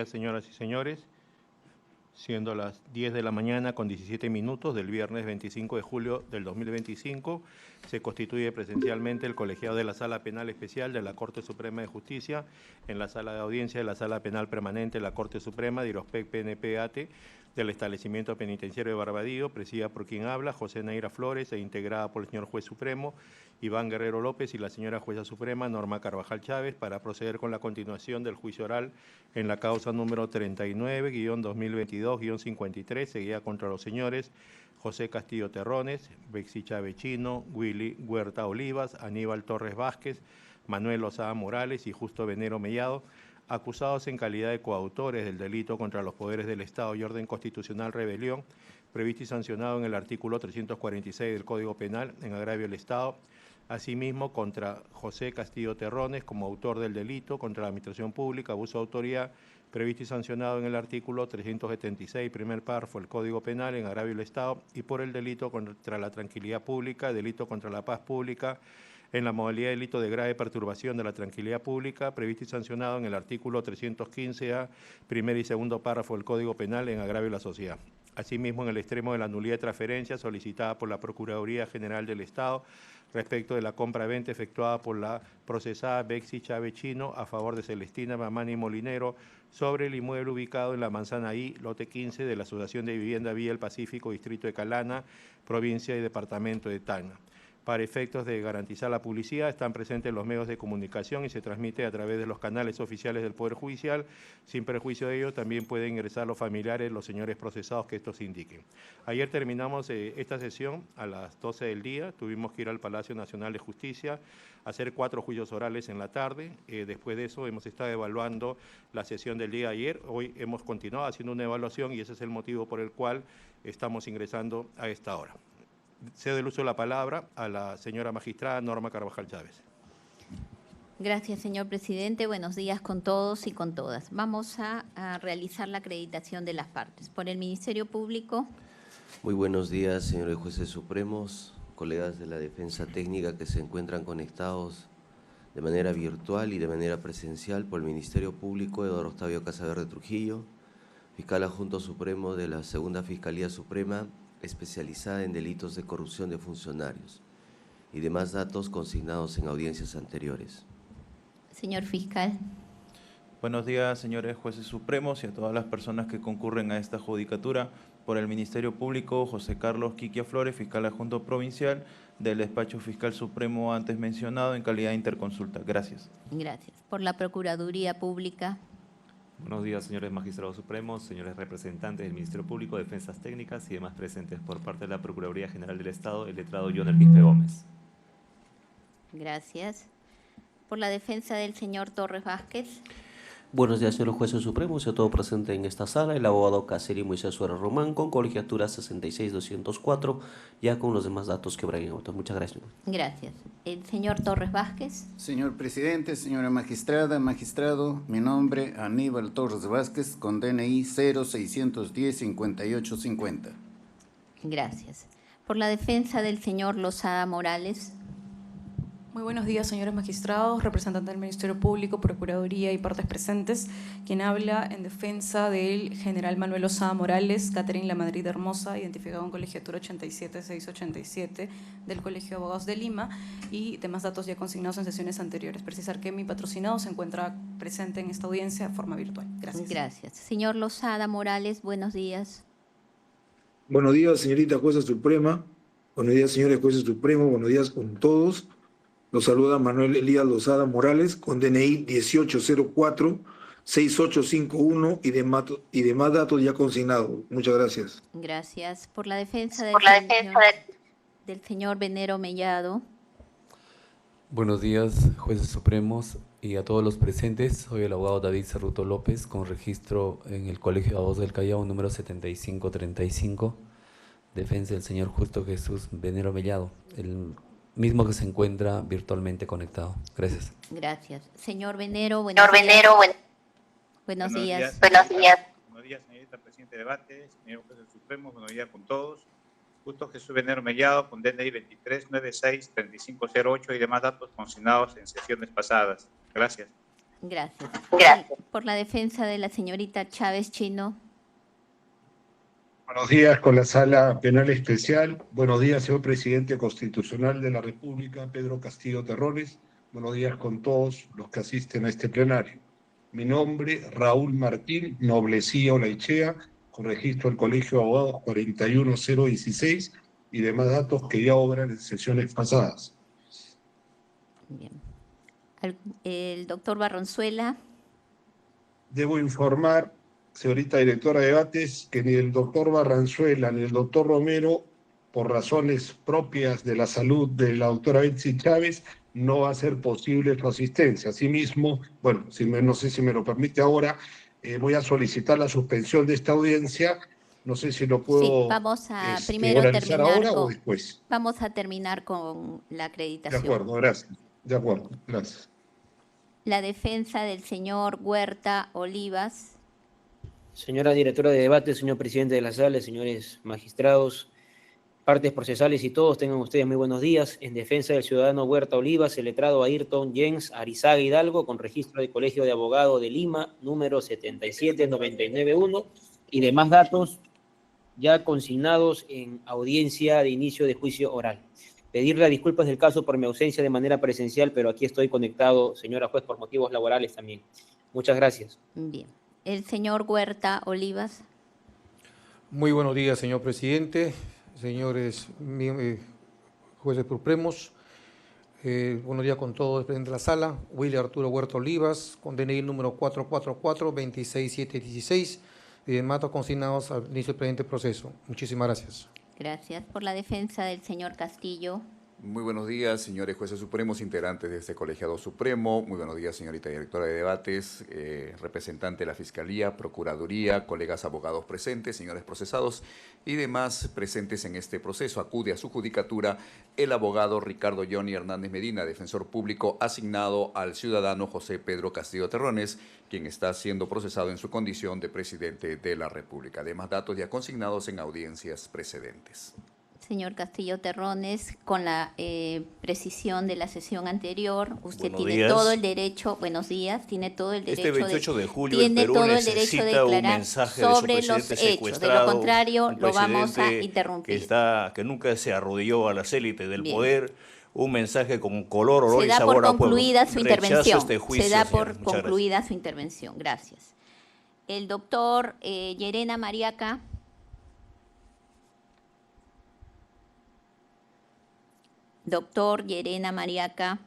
días, señoras y señores. Siendo las 10 de la mañana con 17 minutos del viernes 25 de julio del 2025, se constituye presencialmente el colegiado de la Sala Penal Especial de la Corte Suprema de Justicia en la Sala de Audiencia de la Sala Penal Permanente de la Corte Suprema de Irospec PNP-AT del Establecimiento Penitenciario de Barbadillo, presidida por quien habla, José Neira Flores, e integrada por el señor Juez Supremo Iván Guerrero López y la señora Jueza Suprema Norma Carvajal Chávez, para proceder con la continuación del juicio oral en la causa número 39-2022-53, seguida contra los señores José Castillo Terrones, Bexi Chávez Chino, Willy Huerta Olivas, Aníbal Torres Vázquez, Manuel Lozada Morales y Justo Venero Mellado, acusados en calidad de coautores del delito contra los poderes del Estado y orden constitucional rebelión, previsto y sancionado en el artículo 346 del Código Penal en agravio del Estado. Asimismo, contra José Castillo Terrones como autor del delito contra la Administración Pública, abuso de autoridad, previsto y sancionado en el artículo 376, primer párrafo del Código Penal en agravio del Estado, y por el delito contra la tranquilidad pública, delito contra la paz pública, en la modalidad de delito de grave perturbación de la tranquilidad pública, previsto y sancionado en el artículo 315A, primer y segundo párrafo del Código Penal en agravio de la sociedad. Asimismo, en el extremo de la nulidad de transferencia solicitada por la Procuraduría General del Estado respecto de la compra-venta efectuada por la procesada Bexi Chávez Chino a favor de Celestina Mamani Molinero sobre el inmueble ubicado en la Manzana I, lote 15 de la Asociación de Vivienda Vía El Pacífico, Distrito de Calana, provincia y departamento de Tacna. Para efectos de garantizar la publicidad, están presentes los medios de comunicación y se transmite a través de los canales oficiales del Poder Judicial. Sin perjuicio de ello, también pueden ingresar los familiares, los señores procesados que estos indiquen. Ayer terminamos esta sesión a las 12 del día. Tuvimos que ir al Palacio Nacional de Justicia a hacer 4 juicios orales en la tarde. Después de eso, hemos estado evaluando la sesión del día de ayer. Hoy hemos continuado haciendo una evaluación y ese es el motivo por el cual estamos ingresando a esta hora. Cedo el uso de la palabra a la señora magistrada Norma Carvajal Chávez. Gracias, señor presidente. Buenos días con todos y con todas. Vamos a realizar la acreditación de las partes. Por el Ministerio Público. Muy buenos días, señores jueces supremos, colegas de la defensa técnica que se encuentran conectados de manera virtual y de manera presencial por el Ministerio Público, Eduardo Octavio Casaverde Trujillo, fiscal adjunto supremo de la Segunda Fiscalía Suprema, especializada en delitos de corrupción de funcionarios y demás datos consignados en audiencias anteriores. Señor fiscal. Buenos días, señores jueces supremos y a todas las personas que concurren a esta judicatura. Por el Ministerio Público, José Carlos Quiquia Flores, fiscal adjunto provincial del despacho fiscal supremo antes mencionado en calidad de interconsulta. Gracias. Gracias. Por la Procuraduría Pública. Buenos días, señores magistrados supremos, señores representantes del Ministerio Público, defensas técnicas y demás presentes. Por parte de la Procuraduría General del Estado, el letrado Joner Quispe Gómez. Gracias. Por la defensa del señor Torres Vázquez. Buenos días, señores jueces supremos y a todo presente en esta sala, el abogado Caseri Moisés Suárez Román, con colegiatura 66204, ya con los demás datos que Brian Auto. Muchas gracias. Gracias. El señor Torres Vázquez. Señor presidente, señora magistrada, magistrado, mi nombre Aníbal Torres Vázquez, con DNI 0610-5850. Gracias. Por la defensa del señor Lozada Morales. Muy buenos días, señores magistrados, representantes del Ministerio Público, Procuraduría y partes presentes. Quien habla en defensa del general Manuel Lozada Morales, Catherine La Madrid Hermosa, identificado en colegiatura 87687 del Colegio de Abogados de Lima y demás datos ya consignados en sesiones anteriores. Precisar que mi patrocinado se encuentra presente en esta audiencia de forma virtual. Gracias. Gracias. Señor Lozada Morales, buenos días. Buenos días, señorita jueza suprema. Buenos días, señores jueces supremos. Buenos días con todos. Los saluda Manuel Elías Lozada Morales, con DNI 1804-6851 y demás datos ya consignados. Muchas gracias. Gracias. Por la defensa del señor Venero Mellado. Buenos días, jueces supremos y a todos los presentes. Soy el abogado David Cerruto López, con registro en el Colegio de Abogados del Callao, número 7535. Defensa del señor Justo Jesús Venero Mellado, el mismo que se encuentra virtualmente conectado. Gracias. Gracias. Señor Venero, buenos días. Buenos días. Buenos días, señorita presidente de debate, señor juez del Supremo, buenos días con todos. Justo Jesús Venero Mellado, con DNI 2396-3508 y demás datos consignados en sesiones pasadas. Gracias. Gracias. Por la defensa de la señorita Chávez Chino. Buenos días con la Sala Penal Especial. Buenos días, señor Presidente Constitucional de la República, Pedro Castillo Terrones. Buenos días con todos los que asisten a este plenario. Mi nombre, Raúl Martín Noblecía Olaichea, con registro del Colegio de Abogados 41016 y demás datos que ya obran en sesiones pasadas. Bien. El doctor Barronzuela. Debo informar, señorita directora de debates, que ni el doctor Barranzuela ni el doctor Romero, por razones propias de la salud de la doctora Betsy Chávez, no va a ser posible su asistencia. Asimismo, bueno, no sé si me lo permite ahora, voy a solicitar la suspensión de esta audiencia. No sé si lo puedo Sí, vamos a primero organizar terminar ahora con, o después. Vamos a terminar con la De acreditación. acuerdo, gracias. De acuerdo, gracias. La defensa del señor Huerta Olivas. Señora directora de debate, señor presidente de la sala, señores magistrados, partes procesales y todos, tengan ustedes muy buenos días. En defensa del ciudadano Huerta Olivas, el letrado Ayrton Jens Arizaga Hidalgo, con registro de Colegio de Abogados de Lima, número 77991, y demás datos ya consignados en audiencia de inicio de juicio oral. Pedirle disculpas del caso por mi ausencia de manera presencial, pero aquí estoy conectado, señora juez, por motivos laborales también. Muchas gracias. Bien. El señor Huerta Olivas. Muy buenos días, señor presidente, señores jueces supremos. Buenos días con todos, presidente de la sala. William Arturo Huerta Olivas, con DNI número 444-26716, y demás datos consignados al inicio del presente proceso. Muchísimas gracias. Gracias. Por la defensa del señor Castillo. Muy buenos días, señores jueces supremos, integrantes de este colegiado supremo. Muy buenos días, señorita directora de debates, representante de la Fiscalía, Procuraduría, colegas abogados presentes, señores procesados y demás presentes en este proceso. Acude a su judicatura el abogado Ricardo Johnny Hernández Medina, defensor público asignado al ciudadano José Pedro Castillo Terrones, quien está siendo procesado en su condición de presidente de la República. Además, datos ya consignados en audiencias precedentes. Señor Castillo Terrones, con la precisión de la sesión anterior, usted Buenos tiene días. todo el derecho, buenos días, tiene todo el derecho Este 28 de julio tiene el Perú todo el derecho de necesita un declarar mensaje de su sobre los presidente hechos, de lo secuestrado, contrario un lo vamos a presidente interrumpir. que nunca se arrodilló a las élites del Bien. poder, un mensaje con color, olor Se y da sabor por a pueblo. concluida su Rechazo intervención. este juicio, Se da señores. por Muchas gracias. concluida su intervención. Gracias. El doctor Llerena Mariaca. Doctor Llerena Mariaca.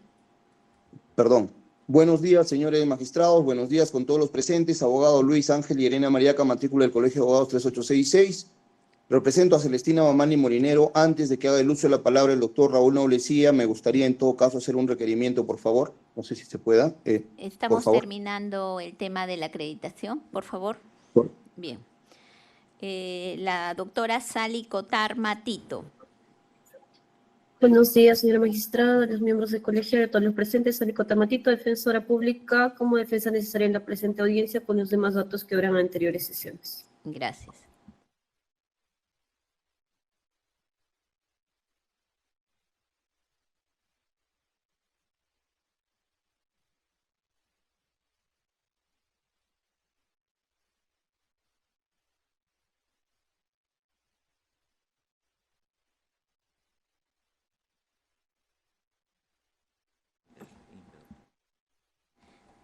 Perdón. Buenos días, señores magistrados. Buenos días con todos los presentes. Abogado Luis Ángel Llerena Mariaca, matrícula del Colegio de Abogados 3866. Represento a Celestina Mamani Molinero. Antes de que haga el uso de la palabra el doctor Raúl Noblecía, me gustaría en todo caso hacer un requerimiento, por favor. No sé si se pueda. Por Estamos favor. terminando el tema de la acreditación, por favor. Bien. La doctora Sally Cotar Matito. Buenos días, señora magistrada, los miembros del colegio, de todos los presentes, Salico Tamatito, defensora pública, como defensa necesaria en la presente audiencia con los demás datos que habrán en anteriores sesiones. Gracias.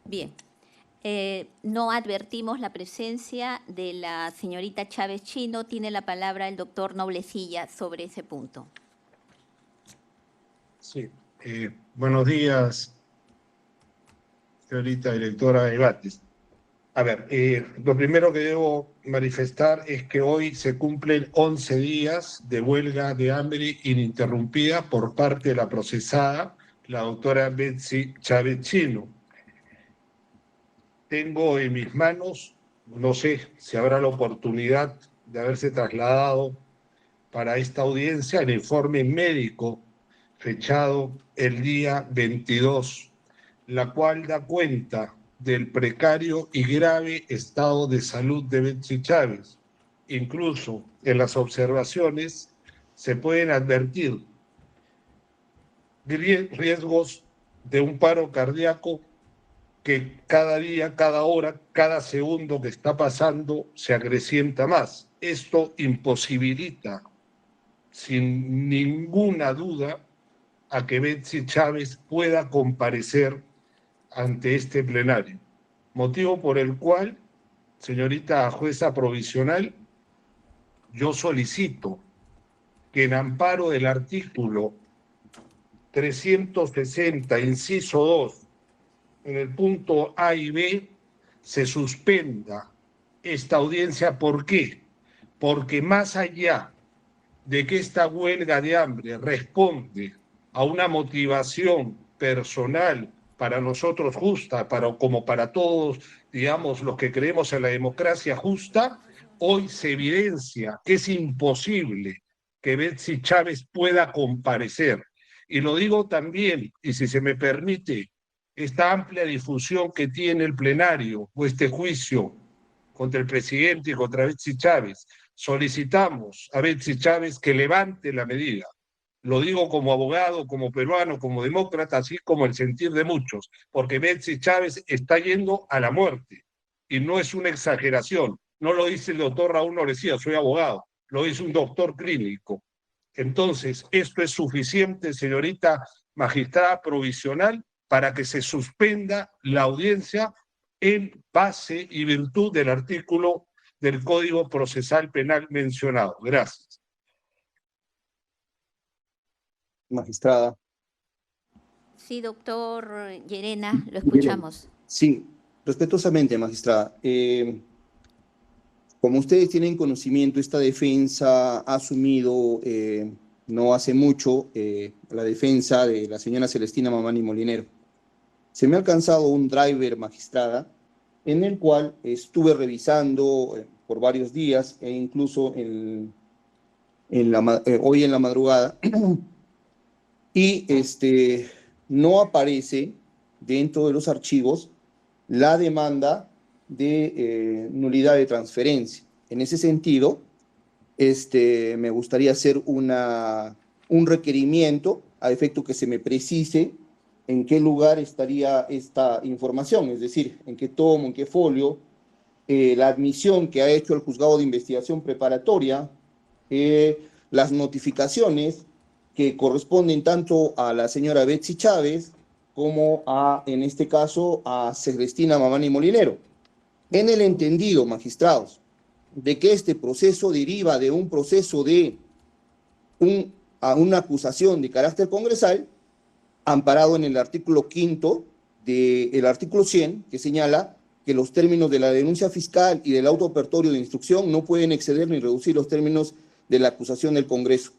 Bien. No advertimos la presencia de la señorita Chávez Chino. Tiene la palabra el doctor Noblecilla sobre ese punto. Sí. Buenos días, señorita directora de debates. A ver, lo primero que debo manifestar es que hoy se cumplen 11 días de huelga de hambre ininterrumpida por parte de la procesada, la doctora Betsy Chávez Chino. Tengo en mis manos, no sé si habrá la oportunidad de haberse trasladado para esta audiencia, el informe médico fechado el día 22, la cual da cuenta del precario y grave estado de salud de Betsy Chávez. Incluso en las observaciones se pueden advertir riesgos de un paro cardíaco que cada día, cada hora, cada segundo que está pasando se acrecienta más. Esto imposibilita, sin ninguna duda, a que Betsy Chávez pueda comparecer ante este plenario. Motivo por el cual, señorita jueza provisional, yo solicito que en amparo del artículo 360, inciso 2, en el punto A y B, se suspenda esta audiencia. ¿Por qué? Porque más allá de que esta huelga de hambre responde a una motivación personal para nosotros justa, como para todos, digamos, los que creemos en la democracia justa, hoy se evidencia que es imposible que Betsy Chávez pueda comparecer. Y lo digo también, y si se me permite, esta amplia difusión que tiene el plenario o este juicio contra el presidente y contra Betsy Chávez, solicitamos a Betsy Chávez que levante la medida. Lo digo como abogado, como peruano, como demócrata, así como el sentir de muchos, porque Betsy Chávez está yendo a la muerte. Y no es una exageración. No lo dice el doctor Raúl Norecía, soy abogado. Lo dice un doctor clínico. Entonces, esto es suficiente, señorita magistrada provisional, para que se suspenda la audiencia en base y virtud del artículo del Código Procesal Penal mencionado. Gracias. Magistrada. Sí, doctor Llerena, lo escuchamos. Sí, respetuosamente, magistrada. Como ustedes tienen conocimiento, esta defensa ha asumido no hace mucho la defensa de la señora Celestina Mamani Molinero. Se me ha alcanzado un driver, magistrada, en el cual estuve revisando por varios días e incluso hoy en la madrugada y no aparece dentro de los archivos la demanda de nulidad de transferencia. En ese sentido, me gustaría hacer un requerimiento a efecto que se me precise en qué lugar estaría esta información, es decir, en qué tomo, en qué folio, la admisión que ha hecho el juzgado de investigación preparatoria, las notificaciones que corresponden tanto a la señora Betsy Chávez como en este caso, a Celestina Mamani Molinero. En el entendido, magistrados, de que este proceso deriva de un proceso de una acusación de carácter congresal, amparado en el artículo 5 del artículo 100, que señala que los términos de la denuncia fiscal y del auto apertorio de instrucción no pueden exceder ni reducir los términos de la acusación del Congreso.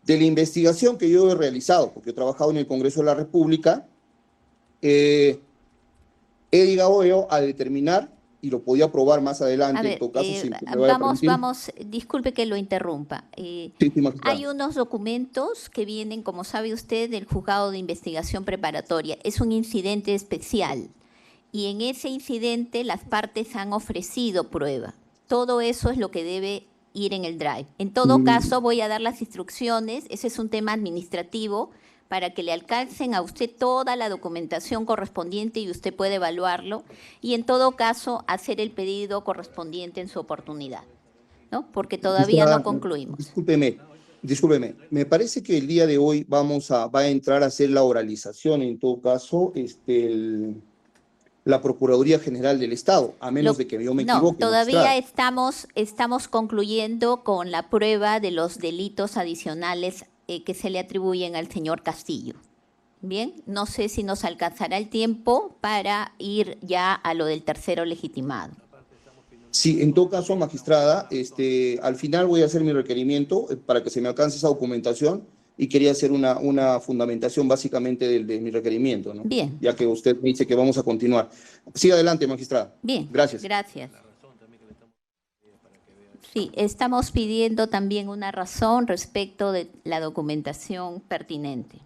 De la investigación que yo he realizado, porque he trabajado en el Congreso de la República, he llegado yo a determinar, y lo podía probar más adelante, A ver, en todo caso, si me vaya a permitir. Disculpe que lo interrumpa. Sí, magistrada. Hay unos documentos que vienen, como sabe usted, del juzgado de investigación preparatoria. Es un incidente especial y en ese incidente las partes han ofrecido prueba. Todo eso es lo que debe ir en el drive. En todo caso, voy a dar las instrucciones, ese es un tema administrativo, para que le alcancen a usted toda la documentación correspondiente y usted puede evaluarlo y en todo caso hacer el pedido correspondiente en su oportunidad, ¿no? Porque todavía no concluimos. Discúlpeme, me parece que el día de hoy va a entrar a hacer la oralización, en todo caso, la Procuraduría General del Estado, a menos de que yo me equivoque. No, todavía estamos concluyendo con la prueba de los delitos adicionales que se le atribuyen al señor Castillo. Bien, no sé si nos alcanzará el tiempo para ir ya a lo del tercero legitimado. Sí, en todo caso, magistrada, al final voy a hacer mi requerimiento para que se me alcance esa documentación y quería hacer una fundamentación básicamente de mi requerimiento, ¿no? Bien. Ya que usted me dice que vamos a continuar. Siga adelante, magistrada. Bien. Gracias. Gracias. Sí, estamos pidiendo también una razón respecto de la documentación pertinente.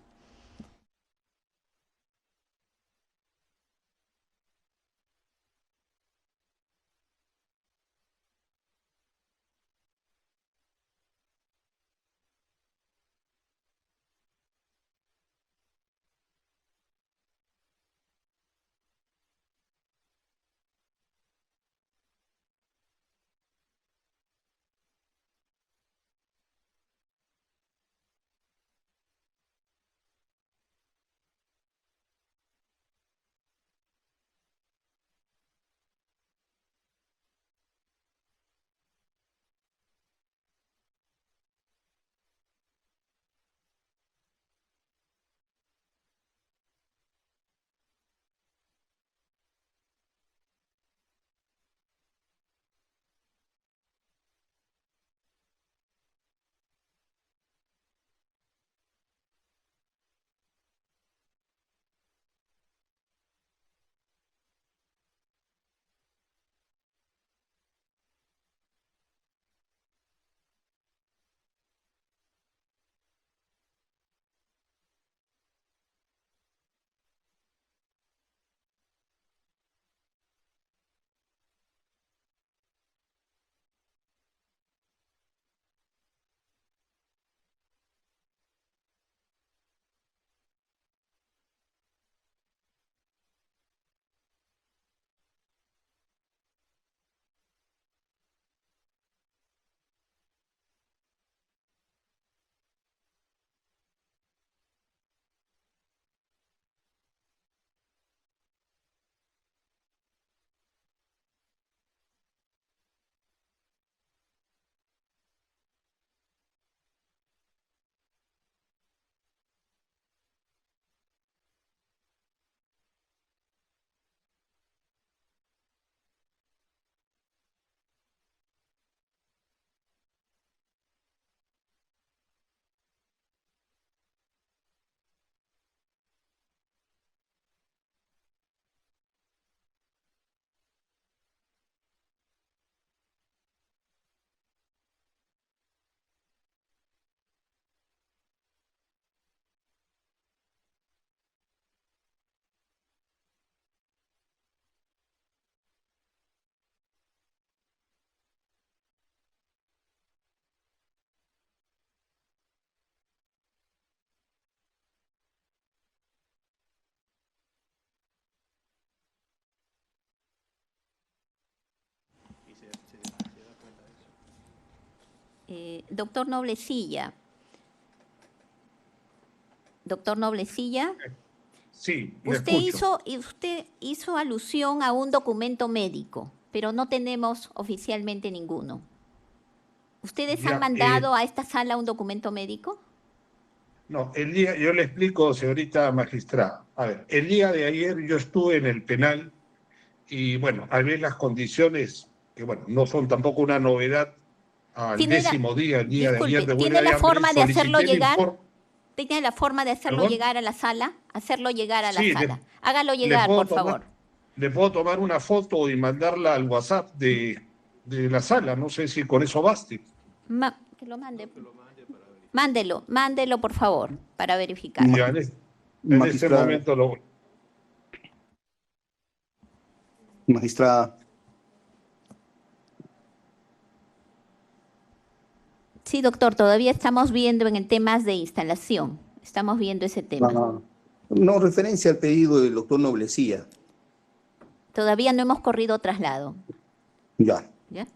Doctor Noblecilla. Doctor Noblecilla. Sí, le Usted hizo alusión a un documento médico, pero no tenemos oficialmente ninguno. ¿Ustedes Ya, han mandado a esta sala un documento médico? No, yo le explico, señorita magistrada. A ver, el día de ayer yo estuve en el penal y, bueno, al ver las condiciones, que, bueno, no son tampoco una novedad, al décimo día, el día de ayer de huelga ¿tiene la de hambre, forma de hacerlo solicité el llegar? informe. ¿Tiene la forma de hacerlo ¿Perdón? llegar a la sala? Hacerlo llegar a la Sí, sala. Hágalo le llegar, puedo por favor. le puedo tomar una foto y mandarla al WhatsApp de la sala. No sé si con eso baste. Que lo mande. Mándelo, por favor, para verificar. Ya, en este Magistrada. momento lo... Magistrada. Sí, doctor, todavía estamos viendo en temas de instalación. Estamos viendo ese tema. No, referencia al pedido del doctor Noblecilla. Todavía no hemos corrido traslado. Ya. ¿Ya?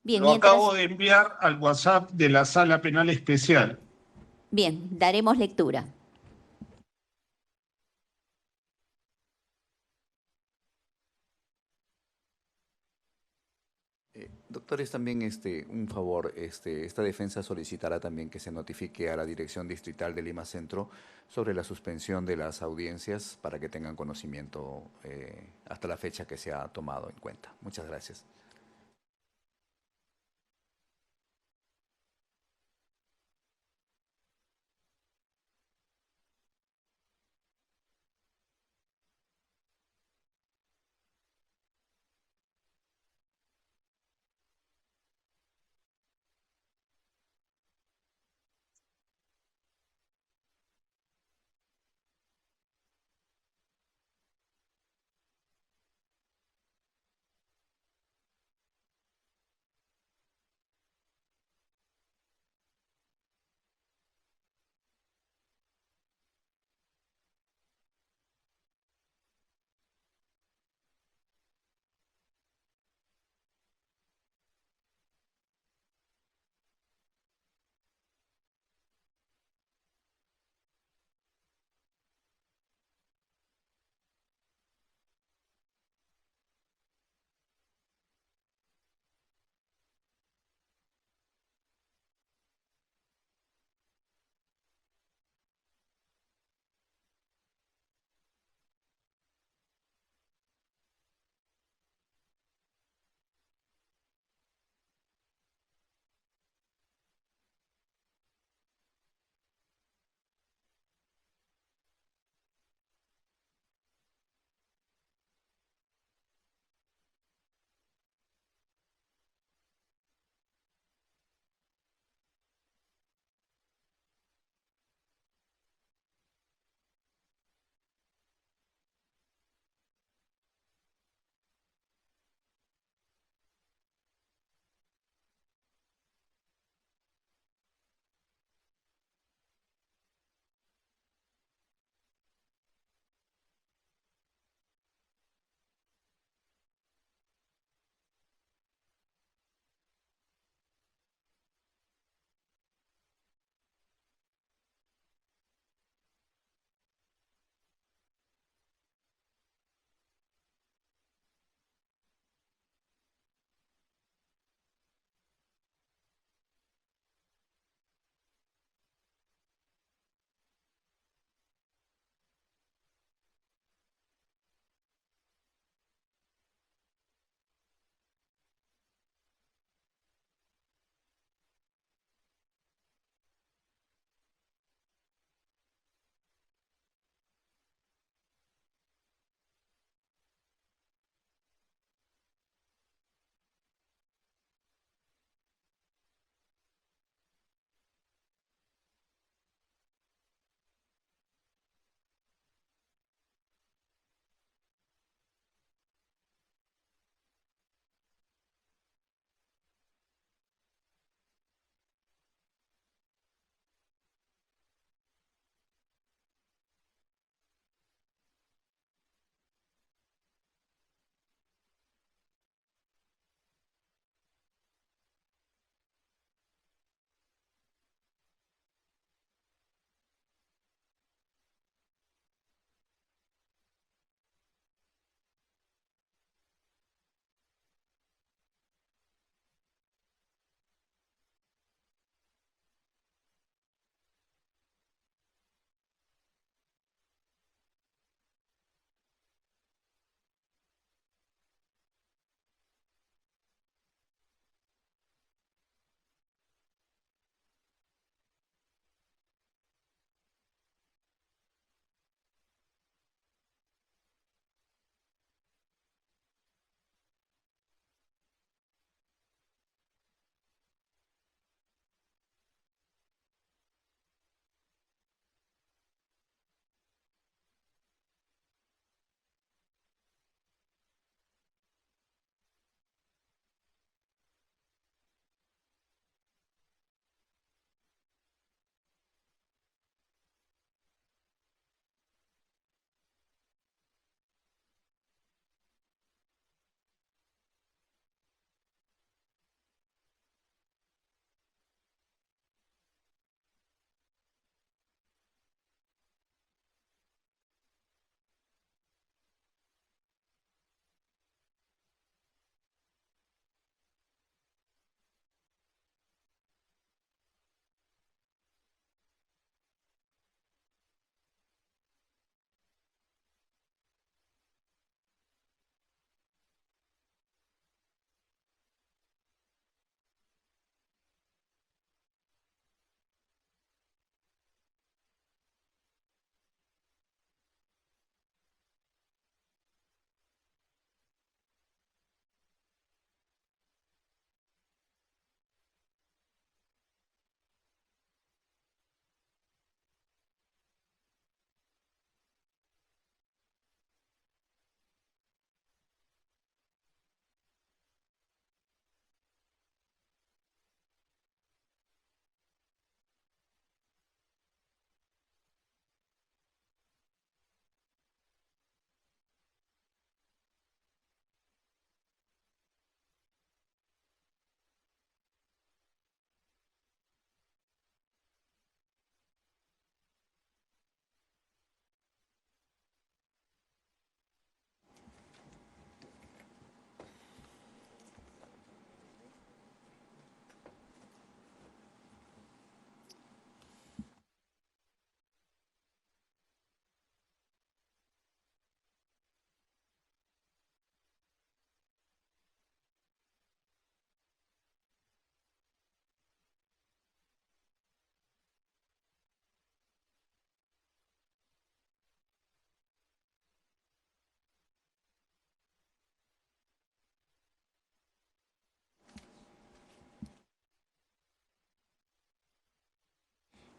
Bien, Lo acabo de enviar al WhatsApp de la Sala Penal Especial. Bien, daremos lectura. Doctores, también un favor, esta defensa solicitará también que se notifique a la Dirección Distrital de Lima Centro sobre la suspensión de las audiencias para que tengan conocimiento hasta la fecha que se ha tomado en cuenta. Muchas gracias.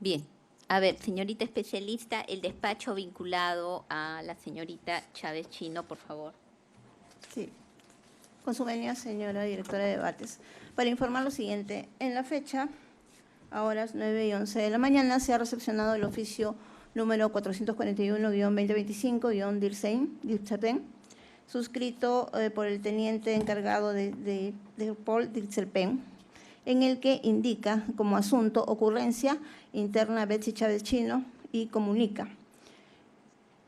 Bien. A ver, señorita especialista, el despacho vinculado a la señorita Chávez Chino, por favor. Sí. Con su venia, señora directora de debates. Para informar lo siguiente, en la fecha, a horas 9:11 de la mañana, se ha recepcionado el oficio número 441-2025-DIRCEPEN, suscrito por el teniente encargado de Paul DIRCEPEN, en el que indica como asunto ocurrencia interna Betsy Chávez Chino y comunica.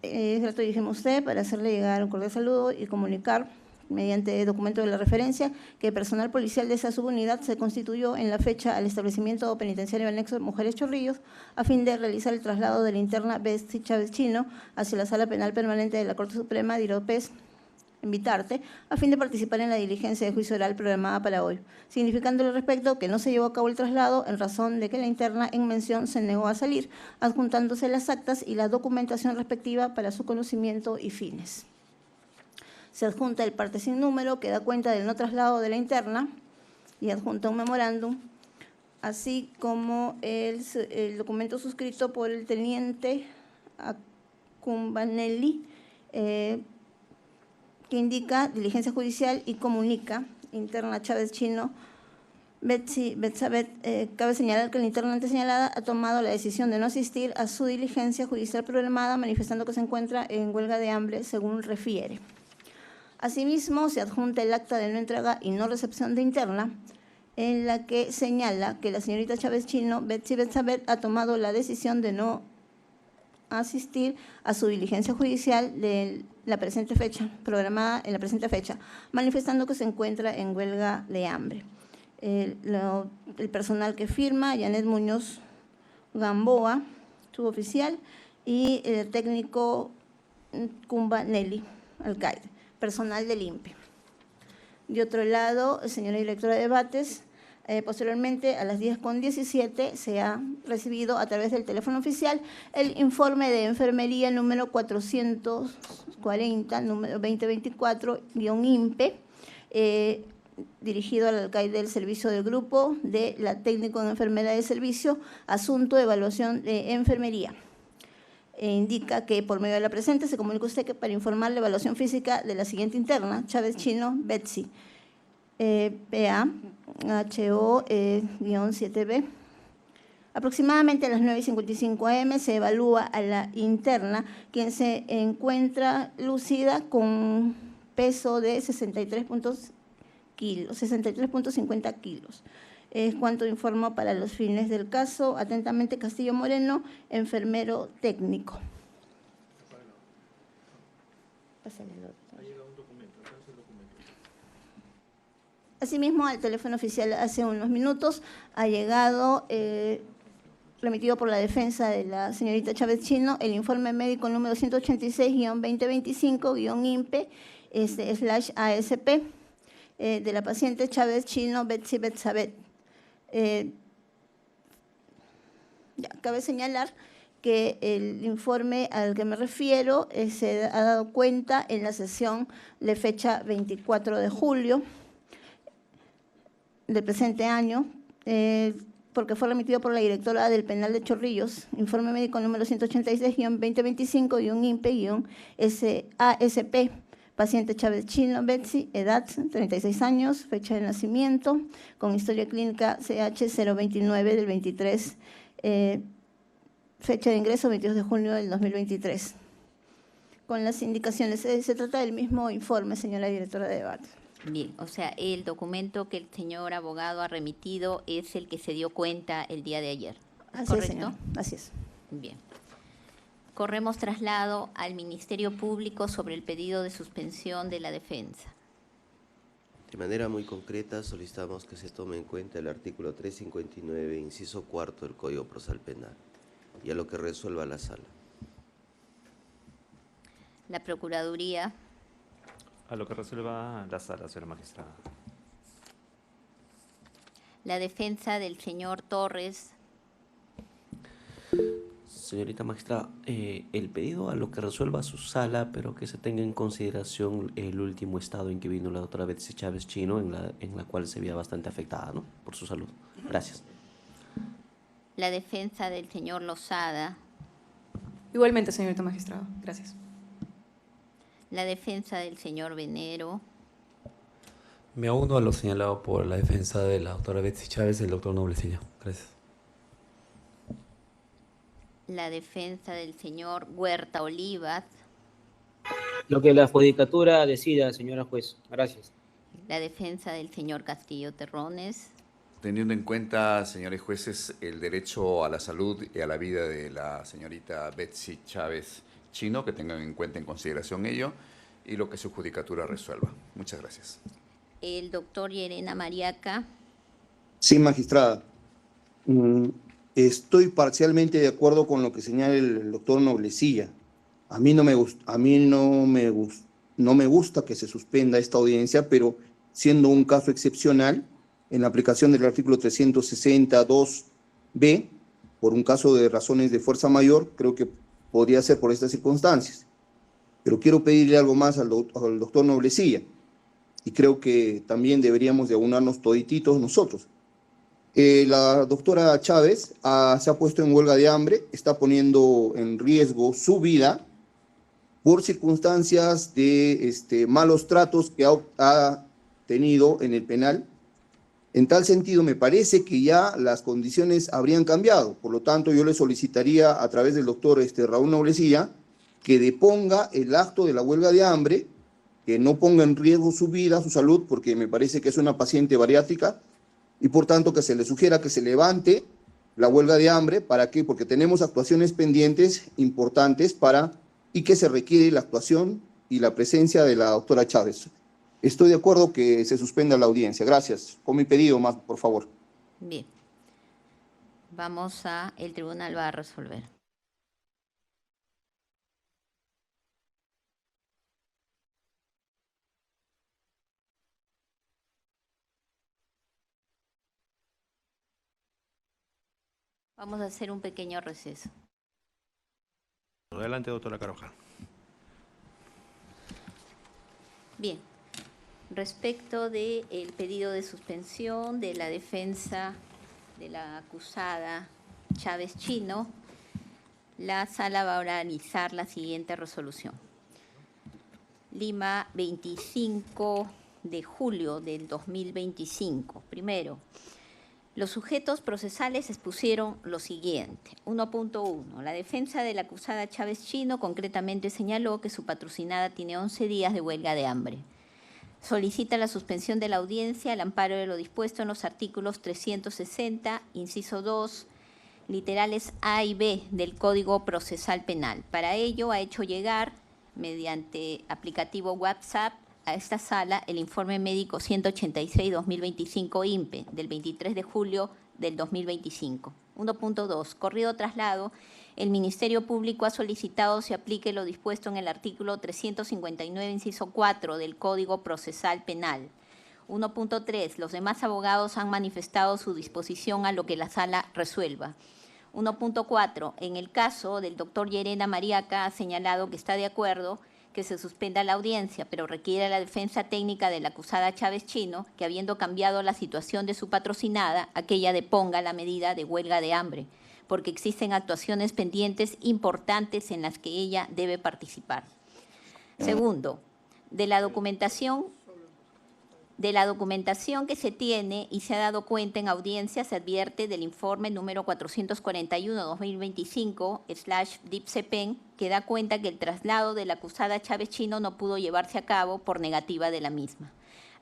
Trato dirigirme a usted para hacerle llegar un cordial saludo y comunicar mediante documento de la referencia que el personal policial de esa subunidad se constituyó en la fecha al establecimiento penitenciario anexo Mujeres Chorrillos a fin de realizar el traslado de la interna Betsy Chávez Chino hacia la Sala Penal Permanente de la Corte Suprema de Iropés en Vitarte, a fin de participar en la diligencia de juicio oral programada para hoy, significando al respecto que no se llevó a cabo el traslado en razón de que la interna en mención se negó a salir, adjuntándose las actas y la documentación respectiva para su conocimiento y fines. Se adjunta el parte sin número que da cuenta del no traslado de la interna y adjunta un memorándum, así como el documento suscrito por el teniente Cumbanelli, que indica diligencia judicial y comunica interna Chávez Chino Betsy Betsabet. Cabe señalar que la interna antes señalada ha tomado la decisión de no asistir a su diligencia judicial programada, manifestando que se encuentra en huelga de hambre, según refiere. Asimismo, se adjunta el acta de no entrega y no recepción de interna, en la que señala que la señorita Chávez Chino Betsy Betsabet ha tomado la decisión de no asistir a su diligencia judicial de la presente fecha, programada en la presente fecha, manifestando que se encuentra en huelga de hambre. El personal que firma, Janet Muñoz Gamboa, suboficial, y el técnico Cumba Nelly, alcaide, personal del INPE. De otro lado, señora directora de debates, posteriormente a las 10:17 se ha recibido a través del teléfono oficial el informe de enfermería número 440, número 2024-INPE, dirigido al alcaide del servicio del grupo de la técnico en enfermera de servicio, asunto de evaluación de enfermería. Indica que por medio de la presente se comunica usted que para informar la evaluación física de la siguiente interna, Chávez Chino Betsy, PA, HO-7B. Aproximadamente a las 9:55 am se evalúa a la interna, quien se encuentra lúcida con peso de 63.50 kilos. Es cuanto informo para los fines del caso. Atentamente, Castillo Moreno, enfermero técnico. Asimismo, al teléfono oficial hace unos minutos ha llegado, remitido por la defensa de la señorita Chávez Chino, el informe médico número 186-2025-INPE/ASP de la paciente Chávez Chino Betsy Betsabet. Cabe señalar que el informe al que me refiero se ha dado cuenta en la sesión de fecha 24 de julio del presente año, porque fue remitido por la directora del Penal de Chorrillos, informe médico número 186-2025-INPE-ASP, paciente Chávez Chino Betsy, edad 36 años, fecha de nacimiento, con historia clínica CH029 del 23, fecha de ingreso 22 de junio del 2023. Con las indicaciones, se trata del mismo informe, señora directora de debate. Bien, o sea, el documento que el señor abogado ha remitido es el que se dio cuenta el día de ayer. Así es, señor. Así es. Bien. Corremos traslado al Ministerio Público sobre el pedido de suspensión de la defensa. De manera muy concreta, solicitamos que se tome en cuenta el artículo 359, inciso cuarto del Código Procesal Penal, y a lo que resuelva la sala. La Procuraduría. A lo que resuelva la sala, señora magistrada. La defensa del señor Torres. Señorita magistrada, el pedido a lo que resuelva su sala, pero que se tenga en consideración el último estado en que vino la doctora Betsy Chávez Chino, en la cual se veía bastante afectada, ¿no?, por su salud. Gracias. La defensa del señor Lozada. Igualmente, señorita magistrado. Gracias. La defensa del señor Venero. Me uno a lo señalado por la defensa de la doctora Betsy Chávez y el doctor Noblecilla. Gracias. La defensa del señor Huerta Olivas. Lo que la judicatura decida, señora juez. Gracias. La defensa del señor Castillo Terrones. Teniendo en cuenta, señores jueces, el derecho a la salud y a la vida de la señorita Betsy Chávez Chino, que tengan en cuenta en consideración ello y lo que su judicatura resuelva. Muchas gracias. El doctor Llerena Mariaca. Sí, magistrada. Estoy parcialmente de acuerdo con lo que señala el doctor Noblecilla. A mí no me gusta que se suspenda esta audiencia, pero siendo un caso excepcional, en la aplicación del artículo 362b, por un caso de razones de fuerza mayor, creo que podría ser por estas circunstancias. Pero quiero pedirle algo más al doctor Noblecilla, y creo que también deberíamos de aunarnos todititos nosotros. La doctora Chávez se ha puesto en huelga de hambre, está poniendo en riesgo su vida por circunstancias de malos tratos que ha tenido en el penal. En tal sentido, me parece que ya las condiciones habrían cambiado. Por lo tanto, yo le solicitaría a través del doctor Raúl Noblecilla que deponga el acto de la huelga de hambre, que no ponga en riesgo su vida, su salud, porque me parece que es una paciente bariátrica, y por tanto que se le sugiera que se levante la huelga de hambre. ¿Para qué? Porque tenemos actuaciones pendientes importantes y que se requiere la actuación y la presencia de la doctora Chávez. Estoy de acuerdo que se suspenda la audiencia. Gracias. Con mi pedido más, por favor. Bien. El tribunal va a resolver. Vamos a hacer un pequeño receso. Adelante, doctora Carvajal. Bien. Respecto del pedido de suspensión de la defensa de la acusada Chávez Chino, la sala va a organizar la siguiente resolución. Lima, 25 de julio del 2025. Primero, los sujetos procesales expusieron lo siguiente. 1.1. La defensa de la acusada Chávez Chino concretamente señaló que su patrocinada tiene 11 días de huelga de hambre. Solicita la suspensión de la audiencia al amparo de lo dispuesto en los artículos 360, inciso 2, literales A y B del Código Procesal Penal. Para ello ha hecho llegar, mediante aplicativo WhatsApp, a esta sala el informe médico 186-2025 INPE del 23 de julio del 2025. 1.2. Corrido traslado, el Ministerio Público ha solicitado se aplique lo dispuesto en el artículo 359, inciso 4 del Código Procesal Penal. 1.3. Los demás abogados han manifestado su disposición a lo que la sala resuelva. 1.4. En el caso del doctor Llerena Mariaca ha señalado que está de acuerdo que se suspenda la audiencia, pero requiere la defensa técnica de la acusada Chávez Chino, que habiendo cambiado la situación de su patrocinada, aquella deponga la medida de huelga de hambre, porque existen actuaciones pendientes importantes en las que ella debe participar. Segundo, de la documentación que se tiene y se ha dado cuenta en audiencia, se advierte del informe número 441-2025/DIPSEPEN, que da cuenta que el traslado de la acusada Chávez Chino no pudo llevarse a cabo por negativa de la misma.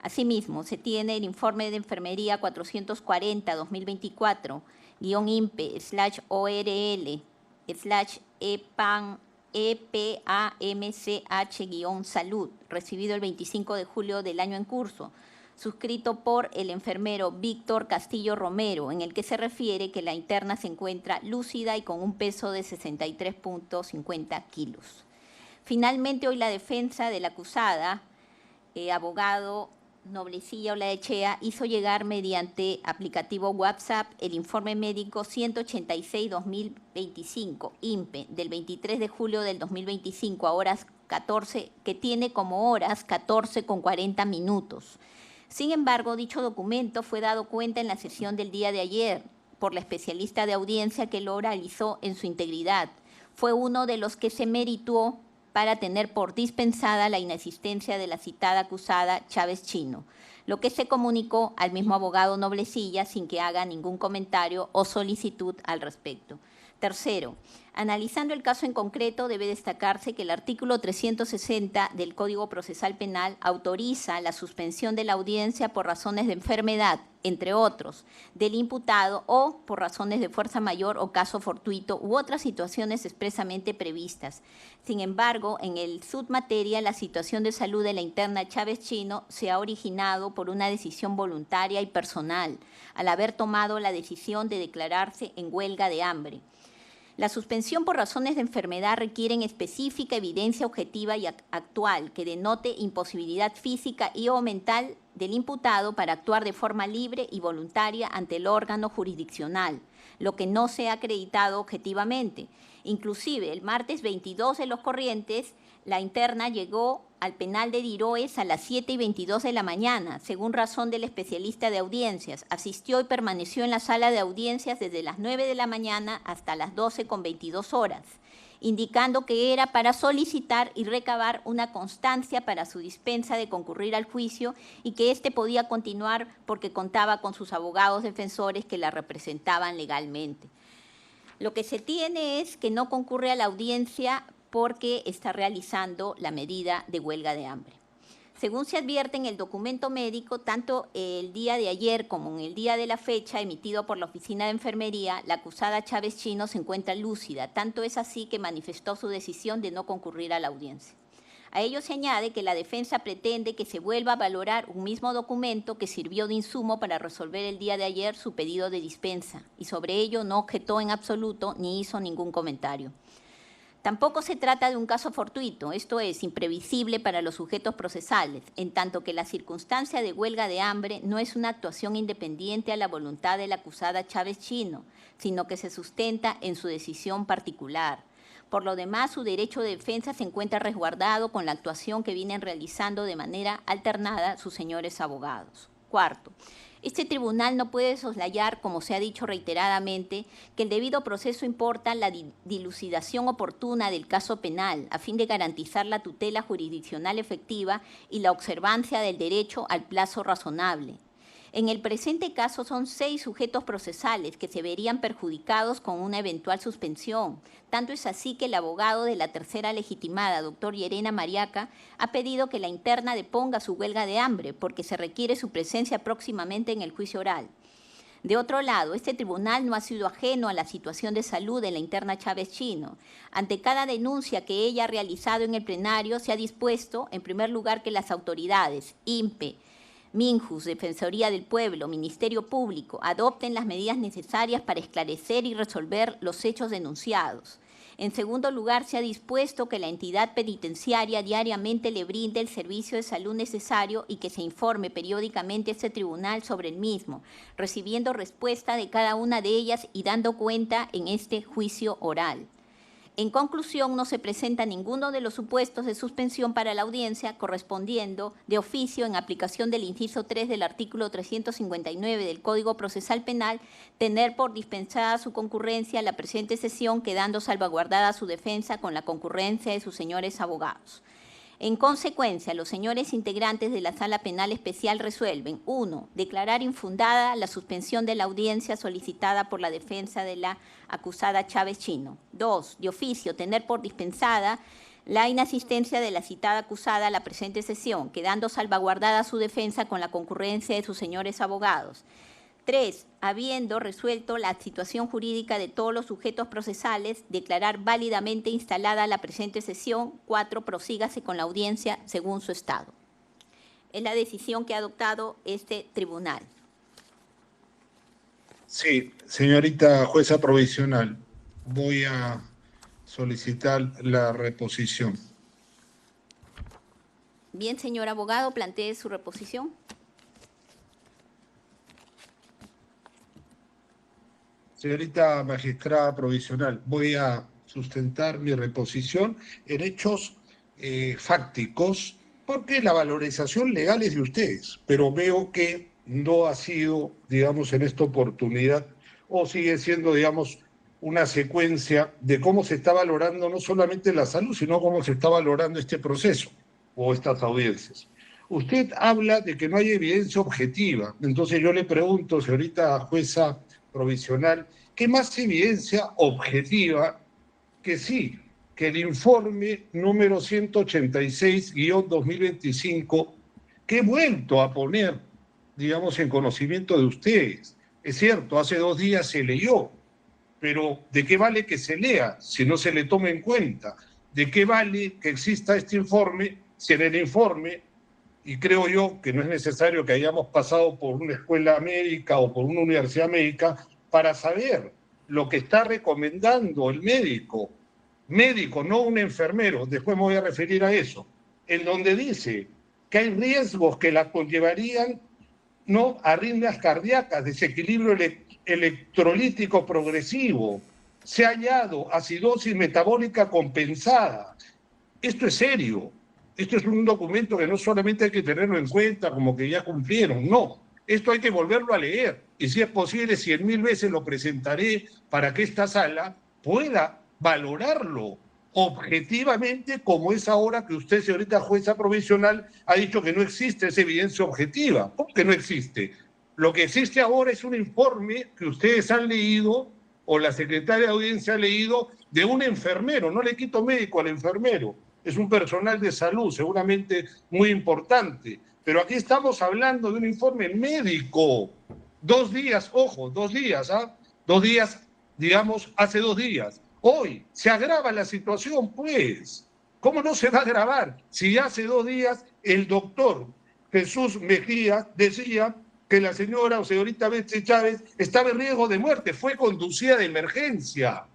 Asimismo, se tiene el informe de enfermería 444-2024-ION-IMPE/ORL/EPAMCH-Salud, recibido el 25 de julio del año en curso, suscrito por el enfermero Víctor Castillo Romero, en el que se refiere que la interna se encuentra lúcida y con un peso de 63.50 kilos. Finalmente, hoy la defensa de la acusada, abogado Noblecilla Olaechea, hizo llegar mediante aplicativo WhatsApp el informe médico 186-2025 INPE del 23 de julio del 2025 a horas 14, que tiene como horas 14:40 minutos. Sin embargo, dicho documento fue dado cuenta en la sesión del día de ayer, por la especialista de audiencia que lo oralizó en su integridad. Fue uno de los que se meritó para tener por dispensada la inexistencia de la citada acusada Chávez Chino, lo que se comunicó al mismo abogado Noblecilla sin que haga ningún comentario o solicitud al respecto. Tercero, analizando el caso en concreto, debe destacarse que el artículo 360 del Código Procesal Penal autoriza la suspensión de la audiencia por razones de enfermedad, entre otros, del imputado o por razones de fuerza mayor o caso fortuito u otras situaciones expresamente previstas. Sin embargo, en el submateria, la situación de salud de la interna Chávez Chino se ha originado por una decisión voluntaria y personal, al haber tomado la decisión de declararse en huelga de hambre. La suspensión por razones de enfermedad requiere específica evidencia objetiva y actual que denote imposibilidad física y o mental del imputado para actuar de forma libre y voluntaria ante el órgano jurisdiccional, lo que no se ha acreditado objetivamente. Inclusive, el martes 22 de los corrientes, la interna llegó al penal de Diroes a las 7:22 de la mañana, según razón del especialista de audiencias. Asistió y permaneció en la sala de audiencias desde las 9 de la mañana hasta las 12:22, indicando que era para solicitar y recabar una constancia para su dispensa de concurrir al juicio y que éste podía continuar porque contaba con sus abogados defensores que la representaban legalmente. Lo que se tiene es que no concurre a la audiencia porque está realizando la medida de huelga de hambre. Según se advierte en el documento médico, tanto el día de ayer como en el día de la fecha emitido por la Oficina de Enfermería, la acusada Chávez Chino se encuentra lúcida. Tanto es así que manifestó su decisión de no concurrir a la audiencia. A ello se añade que la defensa pretende que se vuelva a valorar un mismo documento que sirvió de insumo para resolver el día de ayer su pedido de dispensa, y sobre ello no objetó en absoluto ni hizo ningún comentario. Tampoco se trata de un caso fortuito, esto es, imprevisible para los sujetos procesales, en tanto que la circunstancia de huelga de hambre no es una actuación independiente a la voluntad de la acusada Chávez Chino, sino que se sustenta en su decisión particular. Por lo demás, su derecho de defensa se encuentra resguardado con la actuación que vienen realizando de manera alternada sus señores abogados. Cuarto, este tribunal no puede soslayar, como se ha dicho reiteradamente, que el debido proceso importa la dilucidación oportuna del caso penal a fin de garantizar la tutela jurisdiccional efectiva y la observancia del derecho al plazo razonable. En el presente caso son 6 sujetos procesales que se verían perjudicados con una eventual suspensión. Tanto es así que el abogado de la tercera legitimada, doctor Llerena Mariaca, ha pedido que la interna deponga su huelga de hambre porque se requiere su presencia próximamente en el juicio oral. De otro lado, este tribunal no ha sido ajeno a la situación de salud de la interna Chávez Chino. Ante cada denuncia que ella ha realizado en el plenario, se ha dispuesto, en primer lugar, que las autoridades, INPE, Minjus, Defensoría del Pueblo, Ministerio Público, adopten las medidas necesarias para esclarecer y resolver los hechos denunciados. En segundo lugar, se ha dispuesto que la entidad penitenciaria diariamente le brinde el servicio de salud necesario y que se informe periódicamente a este tribunal sobre el mismo, recibiendo respuesta de cada una de ellas y dando cuenta en este juicio oral. En conclusión, no se presenta ninguno de los supuestos de suspensión para la audiencia, correspondiendo de oficio en aplicación del inciso 3 del artículo 359 del Código Procesal Penal, tener por dispensada su concurrencia a la presente sesión, quedando salvaguardada su defensa con la concurrencia de sus señores abogados. En consecuencia, los señores integrantes de la Sala Penal Especial resuelven: 1. Declarar infundada la suspensión de la audiencia solicitada por la defensa de la acusada Chávez Chino. 2. De oficio, tener por dispensada la inasistencia de la citada acusada a la presente sesión, quedando salvaguardada su defensa con la concurrencia de sus señores abogados. 3. Habiendo resuelto la situación jurídica de todos los sujetos procesales, declarar válidamente instalada la presente sesión. 4. Prosígase con la audiencia según su estado. Es la decisión que ha adoptado este tribunal. Sí, señorita jueza provisional, voy a solicitar la reposición. Bien, señor abogado, plantee su reposición. Señorita magistrada provisional, voy a sustentar mi reposición en hechos fácticos, porque la valorización legal es de ustedes, pero veo que no ha sido, digamos, en esta oportunidad o sigue siendo, digamos, una secuencia de cómo se está valorando no solamente la salud, sino cómo se está valorando este proceso o estas audiencias? Usted habla de que no hay evidencia objetiva. Entonces yo le pregunto, señorita jueza provisional, ¿qué más evidencia objetiva que sí, que el informe número 186-2025, que he vuelto a poner, digamos, en conocimiento de ustedes? Es cierto, hace 2 días se leyó, pero ¿de qué vale que se lea si no se le toma en cuenta? ¿De qué vale que exista este informe si en el informe, y creo yo que no es necesario que hayamos pasado por una escuela médica o por una universidad médica para saber lo que está recomendando el médico, no un enfermero, después me voy a referir a eso, en donde dice que hay riesgos que la conllevarían, ¿no?, arritmias cardíacas, desequilibrio electrolítico progresivo, se ha hallado acidosis metabólica compensada. Esto es serio. Esto es un documento que no solamente hay que tenerlo en cuenta como que ya cumplieron, no. Esto hay que volverlo a leer y si es posible 100.000 veces lo presentaré para que esta sala pueda valorarlo objetivamente, como es ahora que usted, señorita jueza provisional, ha dicho que no existe esa evidencia objetiva. ¿Cómo que no existe? Lo que existe ahora es un informe que ustedes han leído o la secretaria de audiencia ha leído de un enfermero. No le quito médico al enfermero, es un personal de salud seguramente muy importante, pero aquí estamos hablando de un informe médico. 2 días, ojo, 2 días, ¿ah? 2 días, digamos, hace 2 días. Hoy se agrava la situación, pues. ¿Cómo no se va a agravar si hace 2 días el doctor Jesús Mejía decía que la señora o señorita Betsy Chávez estaba en riesgo de muerte? Fue conducida de emergencia.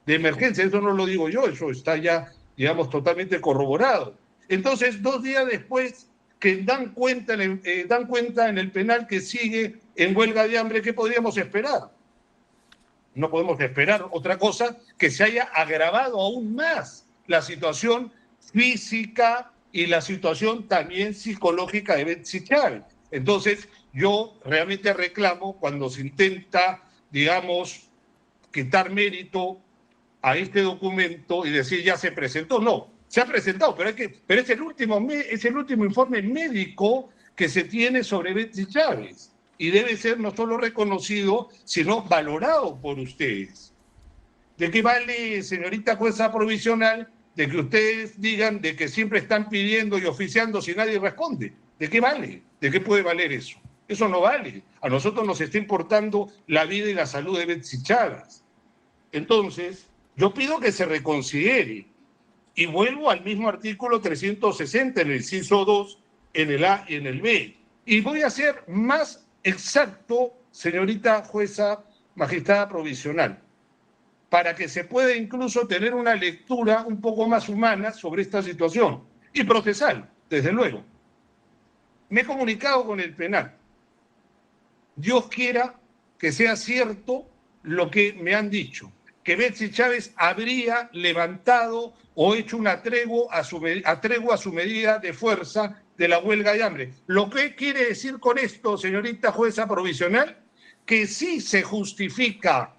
De emergencia, eso no lo digo yo, eso está ya, digamos, totalmente corroborado. Entonces, 2 días después que dan cuenta en el penal que sigue en huelga de hambre, ¿qué podríamos esperar? No podemos esperar otra cosa que se haya agravado aún más la situación física y la situación también psicológica de Betsy Chávez. Entonces, yo realmente reclamo cuando se intenta, digamos, quitar mérito a este documento y decir ya se presentó. No, se ha presentado, pero es el último informe médico que se tiene sobre Betsy Chávez y debe ser no solo reconocido, sino valorado por ustedes. ¿De qué vale, señorita jueza provisional, de que ustedes digan de que siempre están pidiendo y oficiando si nadie responde? ¿De qué vale? ¿De qué puede valer eso? Eso no vale. A nosotros nos está importando la vida y la salud de Betsy Chávez. Entonces, yo pido que se reconsidere y vuelvo al mismo artículo 360 en el inciso 2, en el A y en el B. Y voy a ser más exacto, señorita jueza magistrada provisional, para que se pueda incluso tener una lectura un poco más humana sobre esta situación y procesal, desde luego. Me he comunicado con el penal. Dios quiera que sea cierto lo que me han dicho, que Betsy Chávez habría levantado o hecho una tregua a su medida de fuerza de la huelga de hambre. Lo que quiere decir con esto, señorita jueza provisional, que sí se justifica